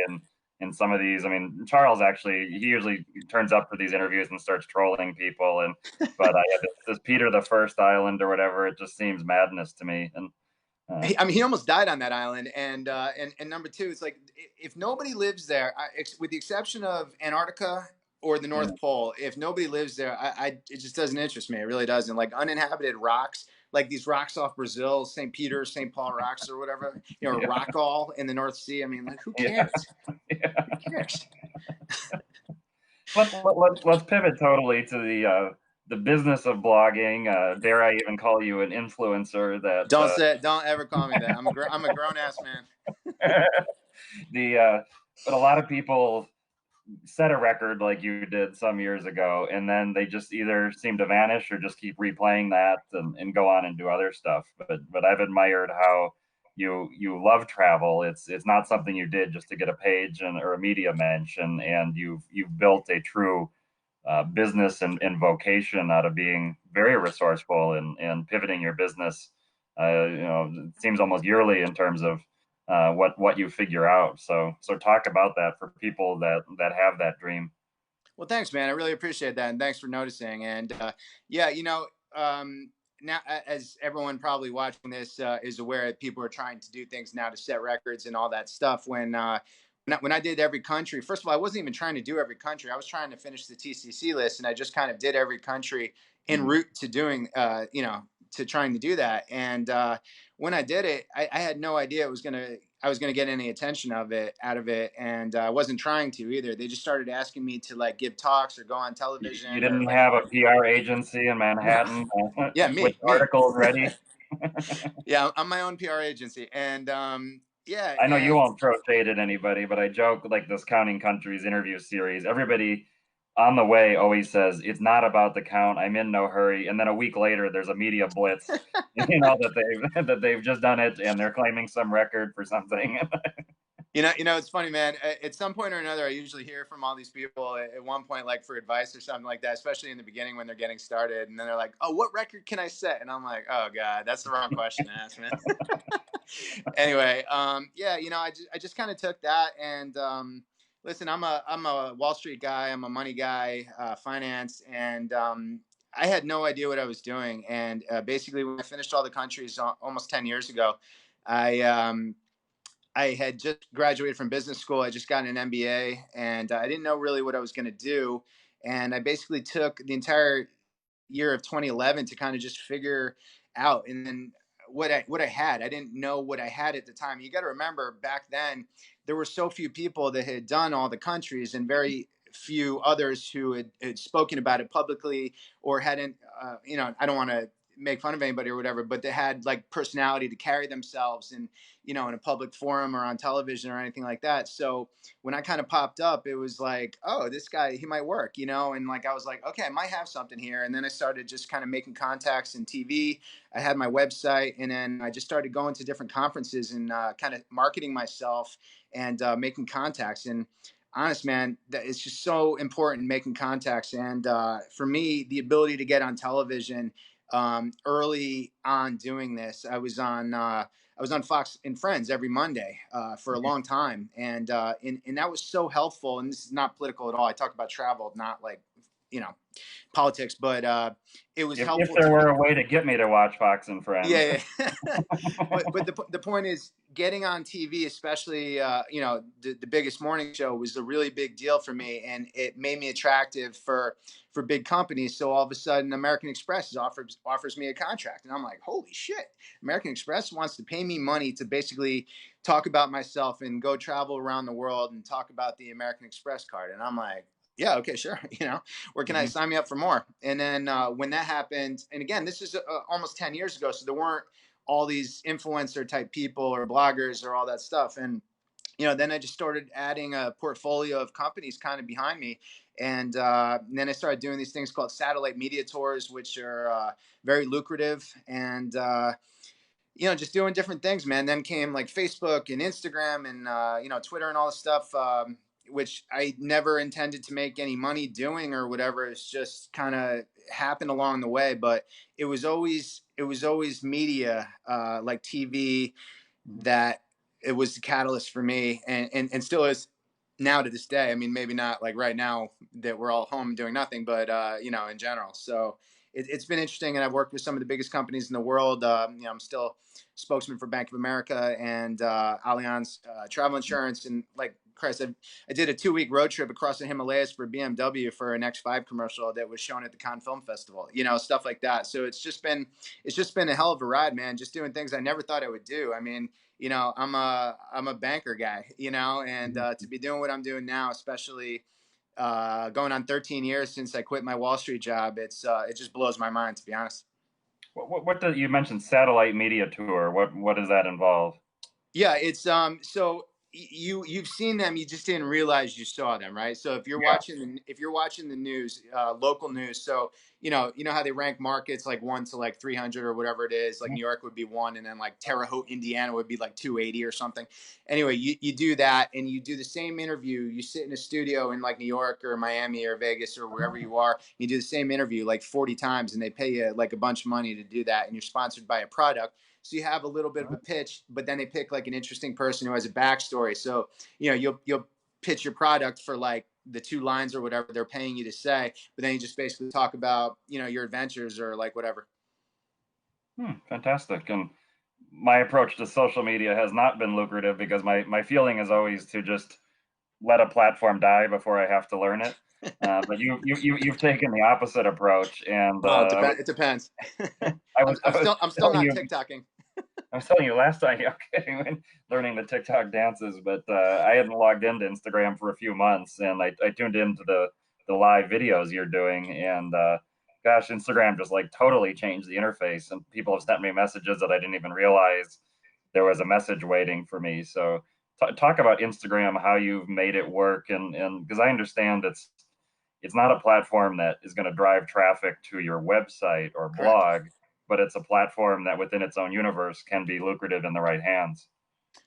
and some of these, I mean, Charles actually he usually turns up for these interviews and starts trolling people. And but yeah, this Peter the First Island or whatever, it just seems madness to me. And I mean, he almost died on that island. And number two, it's like if nobody lives there, with the exception of Antarctica or the yeah, North Pole, if nobody lives there, it just doesn't interest me. It really doesn't. Like uninhabited rocks, like these rocks off Brazil, St. Peter, St. Paul rocks or whatever, yeah, Rockall in the North Sea. I mean, like who yeah, cares? yeah. Who cares? Let's pivot totally to the business of blogging. Dare I even call you an influencer? That Don't ever call me that. I'm a grown ass man. the but a lot of people set a record like you did some years ago, and then they just either seem to vanish or just keep replaying that and go on and do other stuff. But I've admired how you love travel. It's not something you did just to get a page or a media mention, and you've built a true business and vocation out of being very resourceful and pivoting your business. It seems almost yearly in terms of what you figure out. So talk about that for people that have that dream. Well, thanks, man. I really appreciate that, and thanks for noticing. And yeah, now as everyone probably watching this is aware, people are trying to do things now to set records and all that stuff. When I did every country, first of all, I wasn't even trying to do every country. I was trying to finish the TCC list, and I just kind of did every country en Mhm. route to doing, to trying to do that. And when I did it, I had no idea I was gonna get any attention out of it, and I wasn't trying to either. They just started asking me to like give talks or go on You television or didn't like, have a PR agency in no, Manhattan yeah, with me. articles ready. Yeah, I'm my own PR agency, and Yeah, I know you and won't throw shade at anybody, but I joke like this counting countries interview series. Everybody on the way always says it's not about the count. I'm in no hurry, and then a week later, there's a media blitz, that they've just done it and they're claiming some record for something. it's funny, man. At some point or another, I usually hear from all these people at one point, like for advice or something like that, especially in the beginning when they're getting started. And then they're like, "Oh, what record can I set?" And I'm like, "Oh God, that's the wrong question to ask, man." Anyway, yeah, I just kind of took that and listen, I'm a Wall Street guy, I'm a money guy, finance, and I had no idea what I was doing. And basically, when I finished all the countries almost 10 years ago, I I had just graduated from business school. I just got an MBA, and I didn't know really what I was going to do. And I basically took the entire year of 2011 to kind of just figure out. And then what I had, I didn't know what I had at the time. You got to remember back then, there were so few people that had done all the countries, and very few others who had spoken about it publicly or hadn't. I don't want to make fun of anybody or whatever, but they had like personality to carry themselves and in a public forum or on television or anything like that. So when I kind of popped up, it was like, oh, this guy, he might work, and like I was like, okay, I might have something here. And then I started just kind of making contacts in TV. I had my website, and then I just started going to different conferences and kind of marketing myself and making contacts. And honest, man, that it's just so important making contacts. And for me, the ability to get on television early on doing this, I was on Fox and Friends every Monday for a long time, and that was so helpful. And this is not political at all. I talk about travel, not like you know politics, but it was If helpful there to were me. a way to get me to watch Fox and Friends. Yeah, yeah. but the point is getting on TV, especially the biggest morning show, was a really big deal for me, and it made me attractive for big companies. So all of a sudden, American Express offers me a contract, and I'm like, holy shit! American Express wants to pay me money to basically talk about myself and go travel around the world and talk about the American Express card, and I'm like, yeah, okay, sure. Where can I Mhm. sign me up for more? And then when that happened, and again, this is almost 10 years ago, so there weren't all these influencer type people or bloggers or all that stuff. And then I just started adding a portfolio of companies kind of behind me. And then I started doing these things called satellite media tours, which are very lucrative. And just doing different things, man. Then came like Facebook and Instagram and Twitter and all this stuff, which I never intended to make any money doing or whatever. It's just kind of happened along the way. But it was always media, like TV, Mhm. that it was the catalyst for me, and still is now to this day. I mean, maybe not like right now that we're all home doing nothing, but in general. So it's been interesting, and I've worked with some of the biggest companies in the world. I'm still spokesman for Bank of America and Allianz Travel Insurance, and like Christ, I did a 2-week road trip across the Himalayas for BMW for an X5 commercial that was shown at the Cannes Film Festival. Stuff like that. So it's just been a hell of a ride, man. Just doing things I never thought I would do. I mean, I'm a banker guy, and to be doing what I'm doing now, especially going on 13 years since I quit my Wall Street job, it just blows my mind, to be honest. What do you mentioned satellite media tour? What does that involve? Yeah, it's so you've seen them, you just didn't realize you saw them, right? So Yeah. if you're watching the news, local news, so you know how they rank markets like 1 to like 300 or whatever it is, like Mhm. New York would be 1, and then like Terre Haute, Indiana would be like 280 or something. Anyway, you do that, and you do the same interview. You sit in a studio in like New York or Miami or Vegas or wherever you are. You do the same interview like 40 times, and they pay you like a bunch of money to do that, and you're sponsored by a product, so you have a little bit of a pitch, but then they pick like an interesting person who has a backstory. So you'll pitch your product for like the 2 lines or whatever they're paying you to say, but then you just basically talk about your adventures or like whatever. Fantastic. And my approach to social media has not been lucrative because my feeling is always to just let a platform die before I have to learn it. But you've taken the opposite approach, and Well, it depends. I I'm, was I'm still I'm still telling not you TikToking. I was telling you last time, okay, when learning the TikTok dances, but I hadn't logged into Instagram for a few months, and I tuned into the live videos you're doing, and gosh, Instagram just like totally changed the interface, and people have sent me messages that I didn't even realize there was a message waiting for me. So talk about Instagram, how you've made it work, and because I understand it's not a platform that is going to drive traffic to your website or Correct. blog, but it's a platform that within its own universe can be lucrative in the right hands.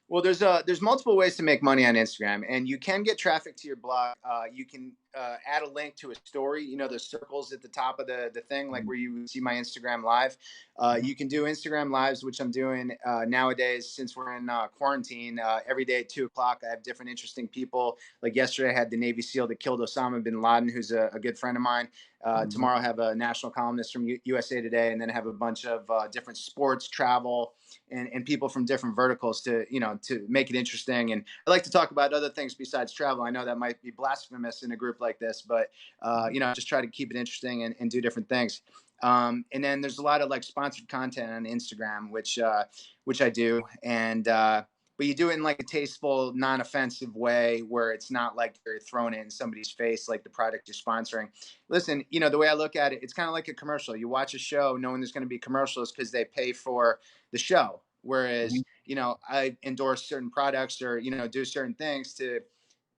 Well, there's multiple ways to make money on Instagram, and you can get traffic to your blog. You can add a link to a story. You know, the circles at the top of the thing, like Mhm. where you see my Instagram live. Mhm. You can do Instagram lives, which I'm doing nowadays since we're in quarantine. Every day at 2 o'clock, I have different interesting people. Like yesterday, I had the Navy SEAL that killed Osama bin Laden, who's a good friend of mine. Mhm. Tomorrow, I have a national columnist from USA Today, and then I have a bunch of different sports, travel, and people from different verticals to to make it interesting. And I like to talk about other things besides travel. I know that might be blasphemous in a group like this, but just try to keep it interesting and do different things. And then there's a lot of like sponsored content on Instagram, which I do, and but you do it in like a tasteful, non-offensive way where it's not like you're throwing it in somebody's face like the product you're sponsoring. Listen, the way I look at it, it's kind of like a commercial. You watch a show knowing there's going to be commercials because they pay for the show. Whereas, Mhm. I endorse certain products or, do certain things to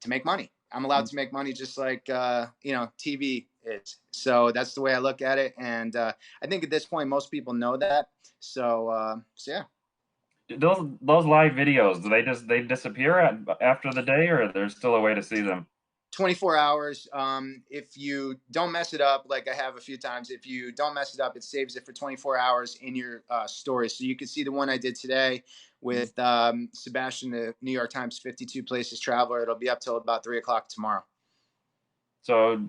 make money. I'm allowed to make money just like TV is. So that's the way I look at it. And I think at this point most people know that. So yeah. Those live videos, do they disappear after the day, or there's still a way to see them? 24 hours. If you don't mess it up, like I have a few times, if you don't mess it up, it saves it for 24 hours in your story. So you can see the one I did today with Sebastian, the New York Times 52 Places Traveler. It'll be up till about 3 o'clock tomorrow. So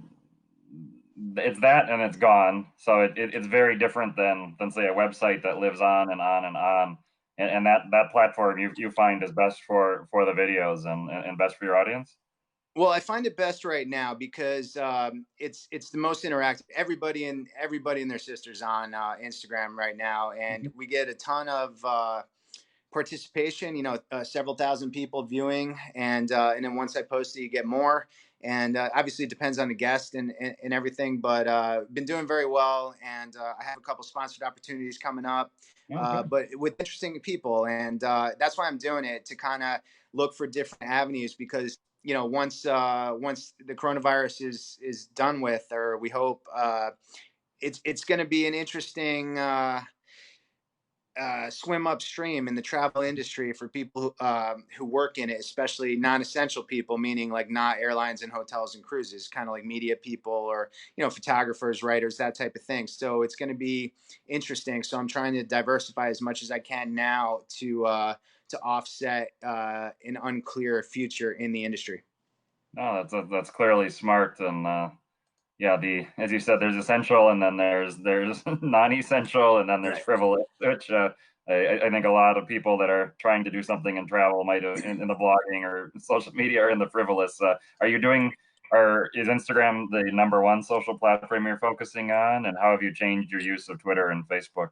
it's that and it's gone. So it's very different than say a website that lives on and on and on. And that platform you find is best for the videos and best for your audience. Well, I find it best right now because it's the most interactive. Everybody and their sisters on Instagram right now, and Mhm. we get a ton of participation. Several thousand people viewing, and then once I post it, you get more. And obviously, it depends on the guest and everything. But been doing very well, and I have a couple sponsored opportunities coming up. Oh, good. But with interesting people, and that's why I'm doing it to kind of look for different avenues because once the coronavirus is done with, or we hope, it's going to be an interesting swim upstream in the travel industry for people who work in it, especially non-essential people, meaning like not airlines and hotels and cruises, kind of like media people or photographers, writers, that type of thing. So it's going to be interesting. So I'm trying to diversify as much as I can now to offset an unclear future in the industry. No, that's clearly smart. And yeah, the as you said, there's essential, and then there's non-essential, and then there's Right. frivolous, which I think a lot of people that are trying to do something in travel might have in the blogging or social media are in the frivolous. Are you doing? Or is Instagram the number one social platform you're focusing on? And how have you changed your use of Twitter and Facebook?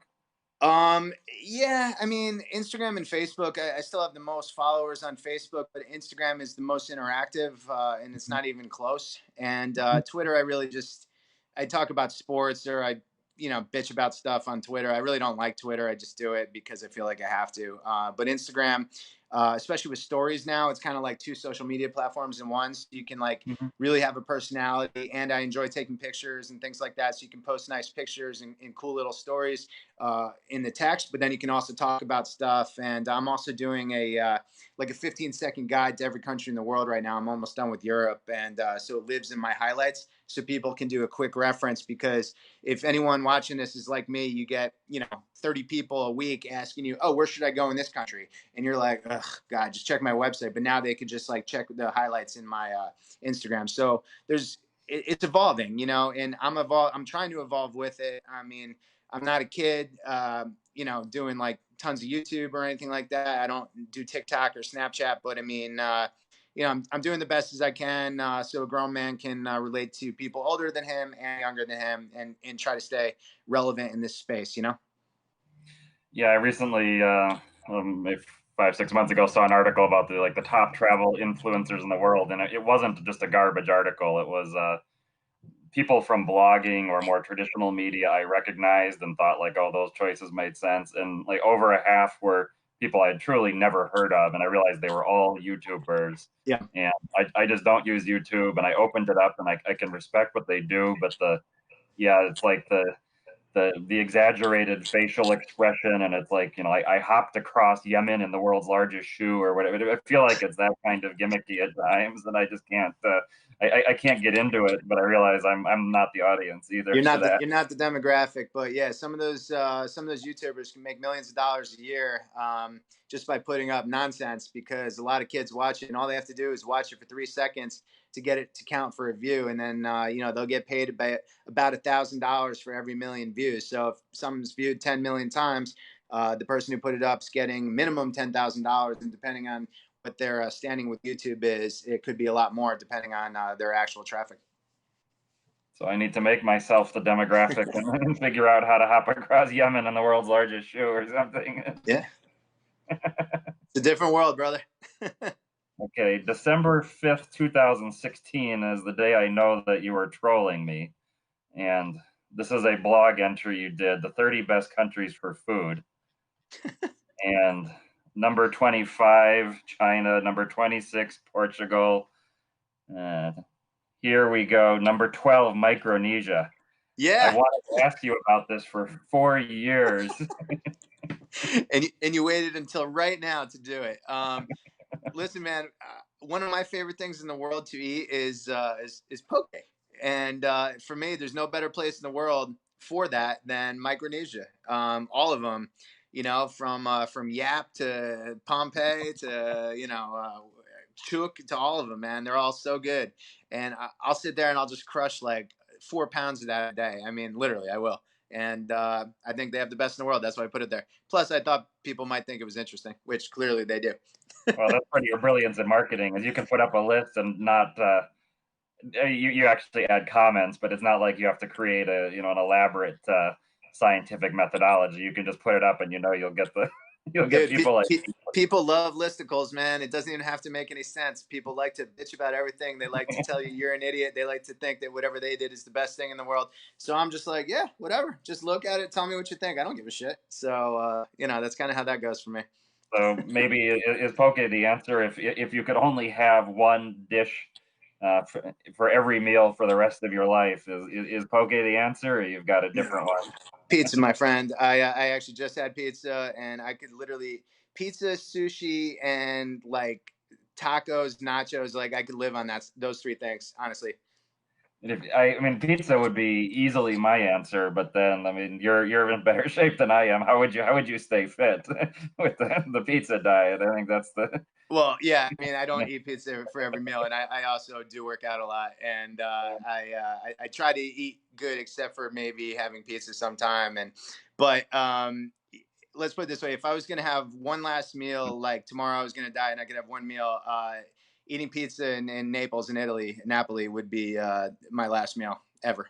Yeah, I mean, Instagram and Facebook, I still have the most followers on Facebook, but Instagram is the most interactive, and it's not even close. And Twitter, I talk about sports or I, bitch about stuff on Twitter. I really don't like Twitter. I just do it because I feel like I have to. But Instagram, especially with stories now, it's kind of like two social media platforms in one. So you can like Mhm. really have a personality, and I enjoy taking pictures and things like that. So you can post nice pictures and cool little stories in the text, but then you can also talk about stuff. And I'm also doing a 15-second guide to every country in the world right now. I'm almost done with Europe, and so it lives in my highlights, so people can do a quick reference. Because if anyone watching this is like me, you get 30 people a week asking you, "Oh, where should I go in this country?" And you're like, "Ugh, God, just check my website." But now they could just like check the highlights in my Instagram. So it's evolving, and I'm trying to evolve with it. I mean, I'm not a kid, doing like tons of YouTube or anything like that. I don't do TikTok or Snapchat, but I mean, I'm doing the best as I can, so a grown man can relate to people older than him and younger than him, and try to stay relevant in this space. Yeah, I recently, maybe 5 6 months ago, saw an article about the top travel influencers in the world, and it wasn't just a garbage article. It was people from blogging or more traditional media I recognized and thought like, oh, those choices made sense, and like over a half were people I had truly never heard of, and I realized they were all YouTubers. Yeah. And I just don't use YouTube, and I opened it up, and I can respect what they do, but it's like the exaggerated facial expression, and it's like, I hopped across Yemen in the world's largest shoe or whatever. I feel like it's that kind of gimmicky at times, and I just can't. I can't get into it, but I realize I'm not the audience either You're for not the that. you're not the demographic, but yeah, some of those YouTubers can make millions of dollars a year, just by putting up nonsense, because a lot of kids watch it, and all they have to do is watch it for 3 seconds to get it to count for a view, and then they'll get paid about $1,000 for every million views. So if something's viewed 10 million times, the person who put it up is getting minimum $10,000, and depending on what their standing with YouTube is, it could be a lot more depending on their actual traffic. So I need to make myself the demographic and figure out how to hop across Yemen in the world's largest shoe or something. Yeah, it's a different world, brother. Okay, December 5th, 2016 is the day I know that you were trolling me. And this is a blog entry you did, the 30 best countries for food. And number 25, China. Number 26, Portugal. Here we go. Number 12, Micronesia. I Yeah, wanted to ask you about this for 4 years. and you waited until right now to do it. Listen, man, one of my favorite things in the world to eat is poke, and for me, there's no better place in the world for that than Micronesia. All of them, from Yap to Pompeii to Chook to all of them, man. They're all so good, and I'll sit there and I'll just crush like 4 pounds of that a day. I mean, literally, I will. And I think they have the best in the world. That's why I put it there. Plus, I thought people might think it was interesting, which clearly they do. Well, that's part of your brilliance in marketing is you can put up a list and not you actually add comments, but it's not like you have to create an elaborate scientific methodology. You can just put it up, and you'll get the you'll get Dude, people like. people love listicles, man. It doesn't even have to make any sense. People like to bitch about everything. They like to tell you you're an idiot. They like to think that whatever they did is the best thing in the world. So I'm just like, yeah, whatever. Just look at it. Tell me what you think. I don't give a shit. So, that's kind of how that goes for me. So maybe is poke the answer if you could only have one dish for every meal for the rest of your life? Is poke the answer, or you've got a different one? Pizza, my friend. I actually just had pizza, and I could literally pizza, sushi, and like tacos, nachos. Like I could live on those three things, honestly. I mean, pizza would be easily my answer, but then I mean, you're in better shape than I am. How would you stay fit with the pizza diet? I think that's the Well, yeah. I mean, I don't eat pizza for every meal, and I also do work out a lot, and I try to eat good, except for maybe having pizza sometime. But let's put it this way: if I was gonna have one last meal, like tomorrow I was gonna die, and I could have one meal, eating pizza in Naples, in Italy, Napoli would be my last meal ever.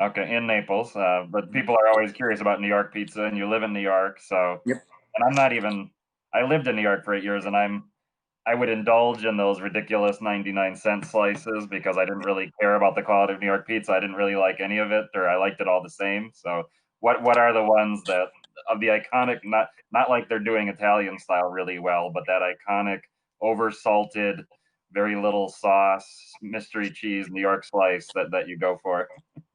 okay in Naples. But people are always curious about New York pizza, and you live in New York, so Yep. and I'm not even. I lived in New York for 8 years, and I would indulge in those ridiculous 99-cent slices because I didn't really care about the quality of New York pizza. I didn't really like any of it, or I liked it all the same. So, what are the ones that of the iconic, not like they're doing Italian style really well, but that iconic over salted, very little sauce, mystery cheese New York slice that you go for?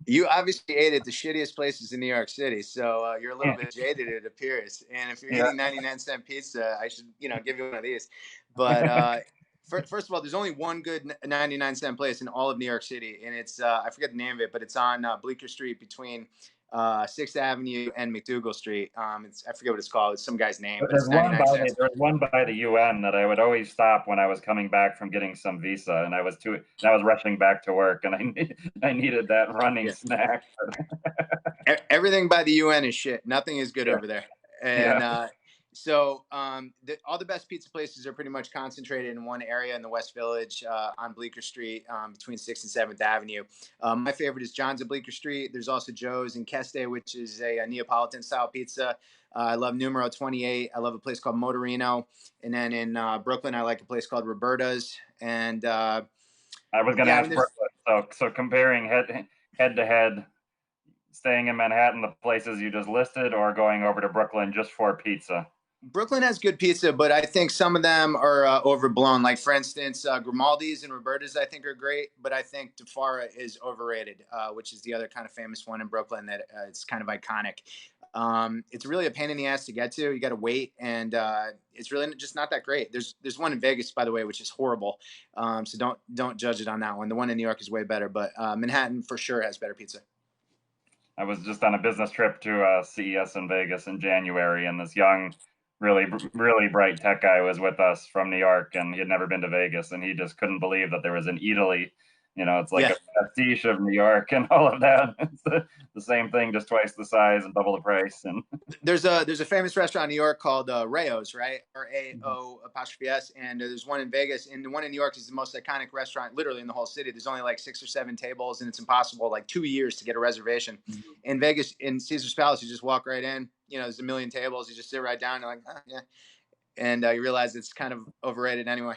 You obviously ate at the shittiest places in New York City, so you're a little bit jaded, it appears. And if you're Yeah. eating 99-cent pizza, I should, give you one of these. But first of all, there's only one good 99-cent place in all of New York City, and it's I forget the name of it, but it's on Bleecker Street between Sixth Avenue and McDougal Street. I forget what it's called. It's some guy's name, but There's it's one 99 by cents. the UN that I would always stop when I was coming back from getting some visa, and I was rushing back to work, and I needed that running Yeah. snack. Everything by the UN is shit. Nothing is good Yeah, over there. yeah. And all the best pizza places are pretty much concentrated in one area in the West Village, on Bleecker Street, between 6th and 7th Avenue. My favorite is John's at Bleecker Street. There's also Joe's in Keste, which is a Neapolitan style pizza. I love Numero 28. I love a place called Motorino. And then in Brooklyn, I like a place called Roberta's. And I was going to yeah, I mean, ask there's Brooklyn. So comparing head to head, staying in Manhattan, the places you just listed, or going over to Brooklyn just for pizza. Brooklyn has good pizza, but I think some of them are overblown. Like for instance, Grimaldi's and Roberta's I think are great, but I think DeFara is overrated, which is the other kind of famous one in Brooklyn that it's kind of iconic. It's really a pain in the ass to get to. You got to wait, and it's really just not that great. There's one in Vegas, by the way, which is horrible. So don't judge it on that one. The one in New York is way better, but Manhattan for sure has better pizza. I was just on a business trip to CES in Vegas in January, and this young, really bright tech guy was with us from New York, and he had never been to Vegas, and he just couldn't believe that there was an Italy. You know, it's like Yeah. a pastiche of New York and all of that. It's the same thing, just twice the size and double the price. And There's a famous restaurant in New York called Rao's, right? RAO''S, and there's one in Vegas, and the one in New York is the most iconic restaurant, literally in the whole city. There's only like 6 or 7 tables, and it's impossible, like 2 years to get a reservation. In Vegas, in Caesar's Palace, you just walk right in. You know, there's a million tables. You just sit right down. You're like, yeah, and you realize it's kind of overrated anyway.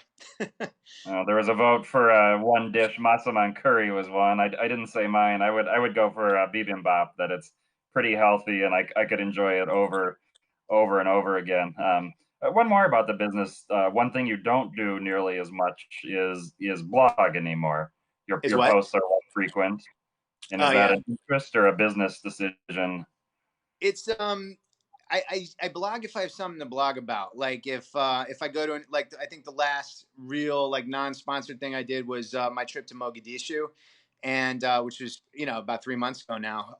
there was a vote for one dish. Massaman Curry was one. I didn't say mine. I would go for bibimbap. That it's pretty healthy, and I could enjoy it over and over again. One more about the business. One thing you don't do nearly as much is blog anymore. Your Is your what? posts are less frequent, and is Oh that yeah, an interest or a business decision? it's I blog if I have something to blog about. Like if I go to like I think the last real like non-sponsored thing I did was my trip to Mogadishu, and which was about 3 months ago now.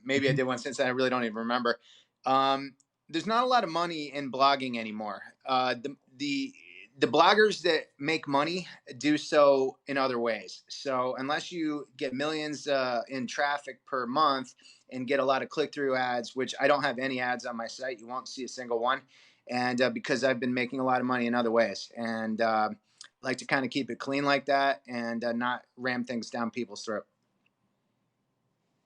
Maybe I did one since then. I really don't even remember. There's not a lot of money in blogging anymore. The bloggers that make money do so in other ways. So unless you get millions in traffic per month and get a lot of click-through ads, which I don't have any ads on my site, you won't see a single one. And because I've been making a lot of money in other ways, and like to kind of keep it clean like that, and not ram things down people's throat.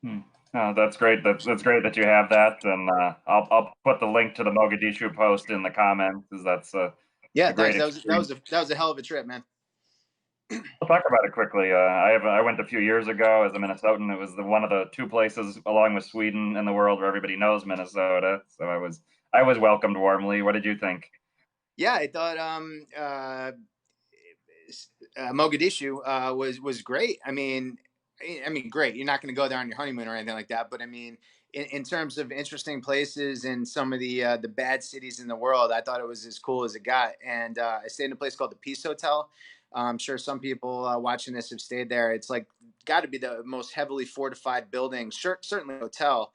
Hmm. Oh, that's great. That's great that you have that, and I'll put the link to the Mogadishu post in the comments because that's Yeah, a great thanks. experience. That was a hell of a trip, man. We'll talk about it quickly. I went a few years ago as a Minnesotan. It was one of the two places, along with Sweden, in the world where everybody knows Minnesota. So I was welcomed warmly. What did you think? Yeah, I thought Mogadishu was great. I mean, great. You're not going to go there on your honeymoon or anything like that, but I mean, in terms of interesting places and some of the bad cities in the world, I thought it was as cool as it got. And I stayed in a place called the Peace Hotel. I'm sure some people watching this have stayed there. It's like got to be the most heavily fortified building, certainly hotel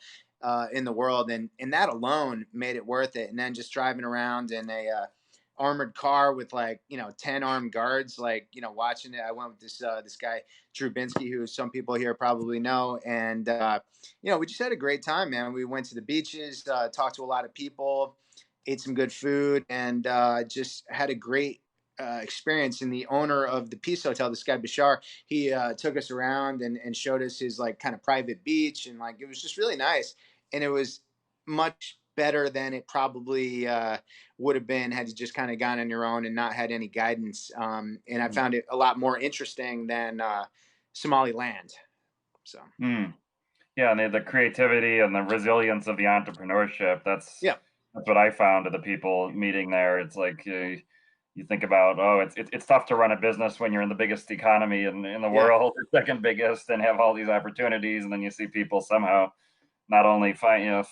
in the world, and that alone made it worth it. And then just driving around in a armored car with like 10 armed guards, like watching it. I went with this guy Trubinsky, who some people here probably know, and we just had a great time, man. We went to the beaches, talked to a lot of people, ate some good food, and just had a great experience. And the owner of the Peace Hotel, this guy Bashar, he took us around and showed us his like kind of private beach, and like it was just really nice. And it was much better than it probably would have been had you just kind of gone on your own and not had any guidance. And I found it a lot more interesting than Somaliland. So Mm. Yeah, and the creativity and the resilience of the entrepreneurship. That's yeah, that's what I found of the people meeting there. It's like you think about, oh, it's tough to run a business when you're in the biggest economy in the yeah, world, or second biggest, and have all these opportunities, and then you see people somehow not only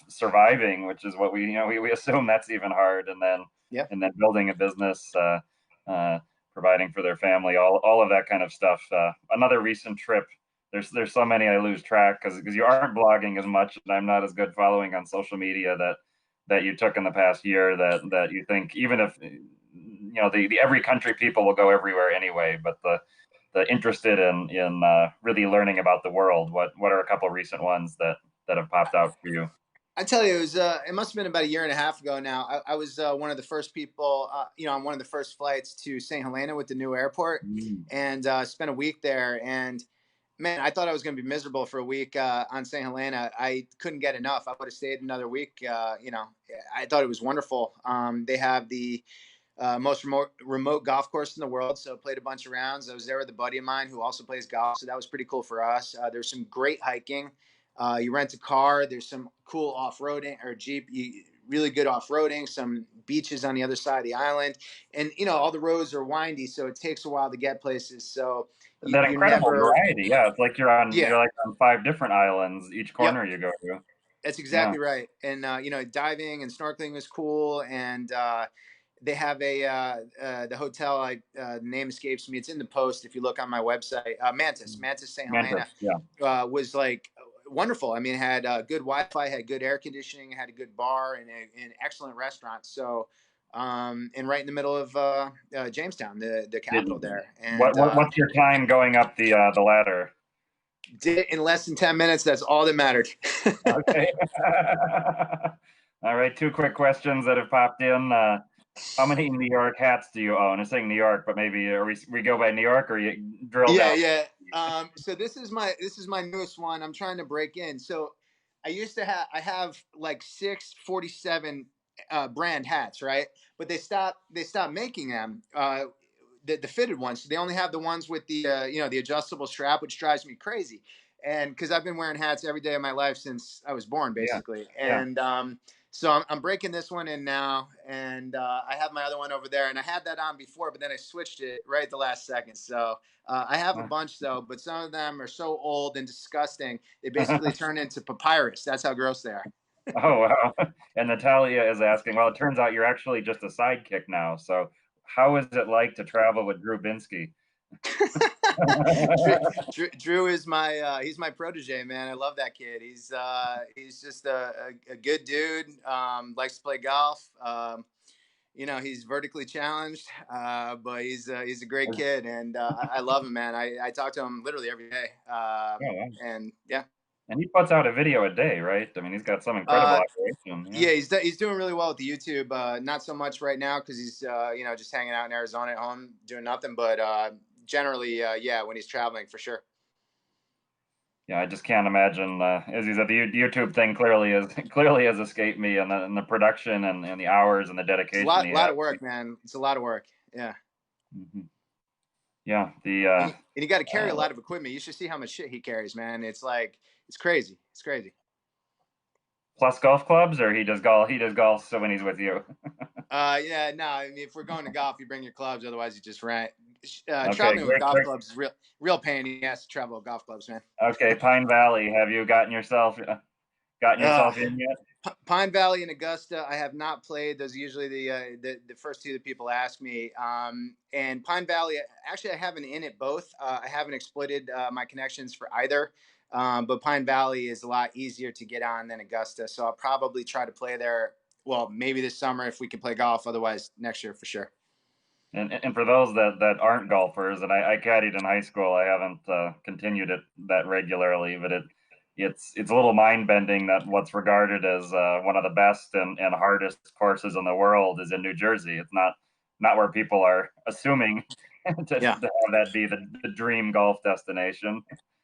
surviving, which is what we assume that's even hard, and then yeah. building a business, uh, providing for their family, all of that kind of stuff. Another recent trip. There's so many I lose track because you aren't blogging as much, and I'm not as good following on social media that you took in the past year. That you think, even if the every country people will go everywhere anyway, but the interested in really learning about the world. What are a couple of recent ones that have popped out for you? I tell you, it must have been about a year and a half ago now. I was one of the first people, on one of the first flights to St. Helena with the new airport, Mm. and spent a week there. And man, I thought I was going to be miserable for a week on St. Helena. I couldn't get enough. I would have stayed another week. I thought it was wonderful. They have the most remote golf course in the world, so played a bunch of rounds. I was there with a buddy of mine who also plays golf, so that was pretty cool for us. There's some great hiking. You rent a car. There's some cool off-roading or Jeep. You really good off-roading, some beaches on the other side of the island, and all the roads are windy, so it takes a while to get places. So That you're incredible never, variety. Yeah, it's like yeah, you're like on 5 different islands each yep. corner you go to. That's Yeah, exactly right. And diving and snorkeling is cool. And they have the hotel. The name escapes me. It's in the post if you look on my website. Mantis St. Helena Memphis. Yeah. was like wonderful. I mean, it had good Wi-Fi, had good air conditioning, had a good bar, and an excellent restaurant. So, and right in the middle of Jamestown, the Did, capital there. And what's your time going up the ladder? did it in less than 10 minutes. That's all that mattered. Okay. All right, two quick questions that have popped in. How many New York hats do you own? I'm saying New York, but maybe we go by New York, or you drill Yeah, down. yeah. So this is my newest one. I'm trying to break in. So I have like 647 brand hats, right? But they stopped making them. The fitted ones. So they only have the ones with the adjustable strap, which drives me crazy. And because I've been wearing hats every day of my life since I was born, Yeah, basically. yeah. And so I'm breaking this one in now, and I have my other one over there, and I had that on before, but then I switched it right at the last second. So I have a bunch though, but some of them are so old and disgusting they basically turn into papyrus. That's how gross they are. Oh wow. And Natalia is asking, well, it turns out you're actually just a sidekick now. So how is it like to travel with Drew Binsky? Drew is he's my protege, man. I love that kid. He's just a good dude. Likes to play golf. He's vertically challenged, but he's a great kid, and I love him, man. I talk to him literally every day, Yeah. and yeah. And he puts out a video a day, right? I mean, he's got some incredible Uh, operation. Yeah. yeah, he's doing really well with the YouTube. Not so much right now because he's just hanging out in Arizona at home doing nothing. But generally, yeah, when he's traveling for sure. Yeah, I just can't imagine. As you said, the YouTube thing clearly has escaped me, and the production and the hours and the It's a dedication lot he lot has. of work, man. It's a lot of work. Yeah. Mhm. Yeah, And you got to carry a uh, lot of equipment. You should see how much shit he carries, man. It's crazy. It's crazy. plus golf clubs, or he does golf so when he's with you. Yeah, no. I mean, if we're going to golf, you bring your clubs. Otherwise, you just rent. Okay, Traveling with great, golf great. clubs is real pain. He has to travel with golf clubs, man. Okay, Pine Valley. Have you gotten Uh, yourself in yet? Pine Valley and Augusta, I have not played. Those are usually the first two that people ask me. And Pine Valley, actually, I haven't in it both. I haven't exploited my connections for either. But Pine Valley is a lot easier to get on than Augusta, so I'll probably try to play there. Well, maybe this summer if we can play golf. Otherwise, next year for sure. And for those that aren't golfers, and I caddied in high school, I haven't continued it that regularly, but it's a little mind bending that what's regarded as one of the best and hardest courses in the world is in New Jersey. It's not where people are assuming to Yeah. have that be the dream golf destination.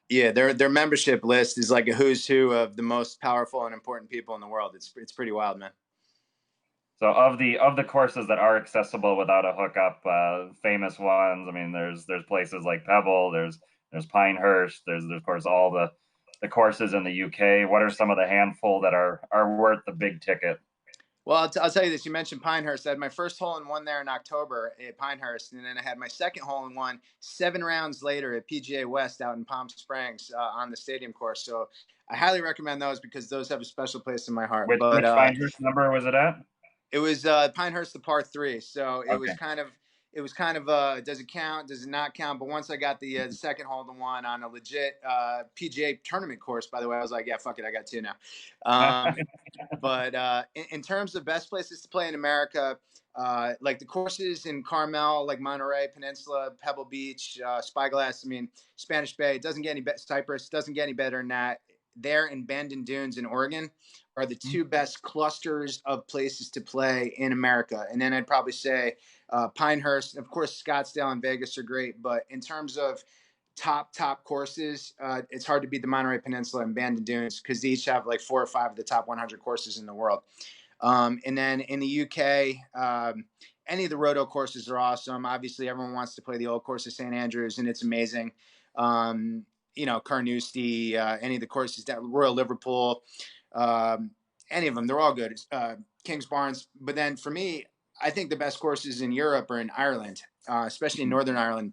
Yeah, their membership list is like a who's who of the most powerful and important people in the world. It's pretty wild, man. So of the courses that are accessible without a hookup, famous ones. I mean, there's places like Pebble, there's Pinehurst, there's of course all the courses in the UK. What are some of the handful that are worth the big ticket? Well, I'll tell you this. You mentioned Pinehurst. I had my first hole in one there in October at Pinehurst, and then I had my second hole in one 7 rounds later at PGA West out in Palm Springs on the stadium course. So I highly recommend those because those have a special place in my heart. But Which Pinehurst number was it at? it was Pinehurst, the par three. So Okay. it was kind of does it count? Does it not count? But once I got the second hole, the one on a legit PGA tournament course, by the way, I was like, yeah, fuck it, I got two now. But in terms of best places to play in America, like the courses in Carmel, like Monterey Peninsula, Pebble Beach, Spyglass, I mean, Spanish Bay, it doesn't get any better. Cypress doesn't get any better than that. There in Bandon Dunes in Oregon are the two best clusters of places to play in America. And then I'd probably say Pinehurst, of course, Scottsdale and Vegas are great. But in terms of top courses, it's hard to beat the Monterey Peninsula and Bandon Dunes because they each have like 4 or 5 of the top 100 courses in the world. And then in the UK, any of the roto courses are awesome. Obviously, everyone wants to play the old course of St. Andrews, and it's amazing. Carnoustie, any of the courses that Royal Liverpool, any of them, they're all good. Kings Barnes, but then for me, I think the best courses in Europe are in Ireland, especially in Northern Ireland.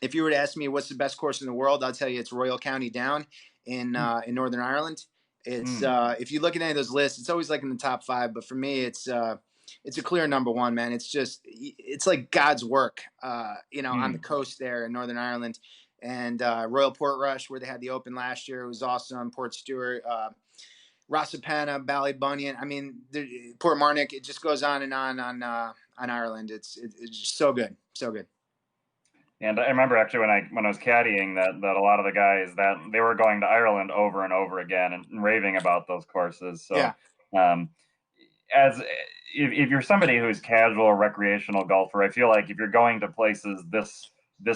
If you were to ask me what's the best course in the world, I'll tell you it's Royal County Down in Northern Ireland. It's if you look at any of those lists, it's always like in the top 5. But for me, it's a clear number 1, man. It's like God's work, on the coast there in Northern Ireland, and Royal Portrush where they had the Open last year. It was awesome. Port Stewart, Rossapana, Ballybunion. I mean, Port Marnock. It just goes on and on Ireland. It's just so good, so good. And I remember actually when I was caddying that a lot of the guys that they were going to Ireland over and over again and raving about those courses. So, yeah. As if you're somebody who's casual or recreational golfer, I feel like if you're going to places this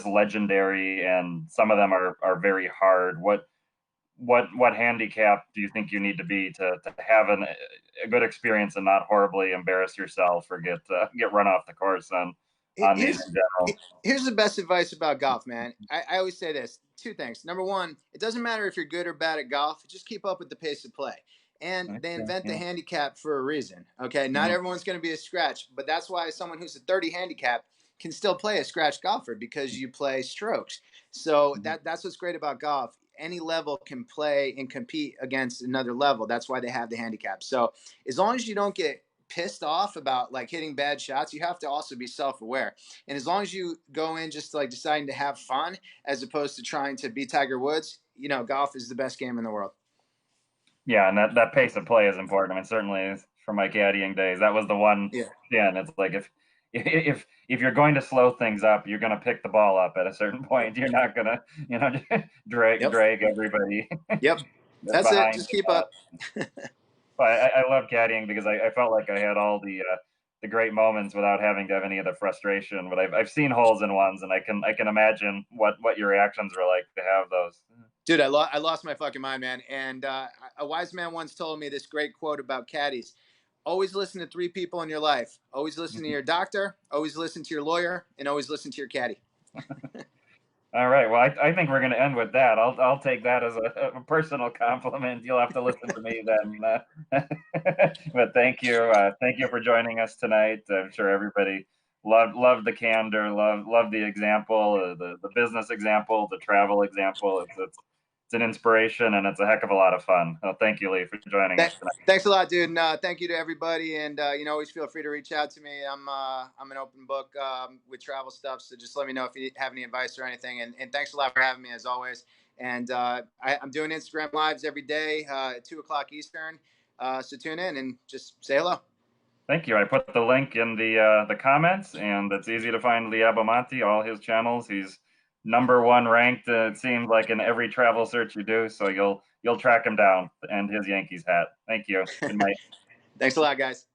legendary and some of them are very hard, what handicap do you think you need to be to have a good experience and not horribly embarrass yourself or get run off the course on these in general? Here's the best advice about golf, man. I always say this: 2 things. Number 1, it doesn't matter if you're good or bad at golf; just keep up with the pace of play. And they invent the handicap for a reason. Okay, not everyone's going to be a scratch, but that's why someone who's a 30 handicap can still play a scratch golfer because you play strokes. So that's what's great about golf. Any level can play and compete against another level. That's why they have the handicap. So as long as you don't get pissed off about like hitting bad shots, you have to also be self-aware. And as long as you go in just like deciding to have fun as opposed to trying to be Tiger Woods, golf is the best game in the world. Yeah, and that pace of play is important. I mean, certainly from my caddying days, that was the one. Yeah. And it's like if you're going to slow things up, you're going to pick the ball up at a certain point. You're not going to drag everybody. Yep. That's it. Just keep up. I love caddying because I felt like I had all the great moments without having to have any of the frustration. But I've seen holes in ones, and I can imagine what your reactions were like to have those. Dude, I lost my fucking mind, man. And a wise man once told me this great quote about caddies: always listen to 3 people in your life. Always listen to your doctor, always listen to your lawyer, and always listen to your caddy. All right. Well, I think we're going to end with that. I'll take that as a personal compliment. You'll have to listen to me then. But thank you for joining us tonight. I'm sure everybody loved the candor, loved the example, the business example, the travel example. It's an inspiration, and it's a heck of a lot of fun. Well, thank you, Lee, for joining us tonight. Thanks a lot, dude. And thank you to everybody. And always feel free to reach out to me. I'm an open book with travel stuff. So just let me know if you have any advice or anything. And thanks a lot for having me as always. And I'm doing Instagram lives every day at 2:00 Eastern. So tune in and just say hello. Thank you. I put the link in the comments, and it's easy to find Lee Abbamonte, all his channels. He's #1 ranked, it seems like, in every travel search you do. So you'll track him down and his Yankees hat. Thank you. Good night. Thanks a lot, guys.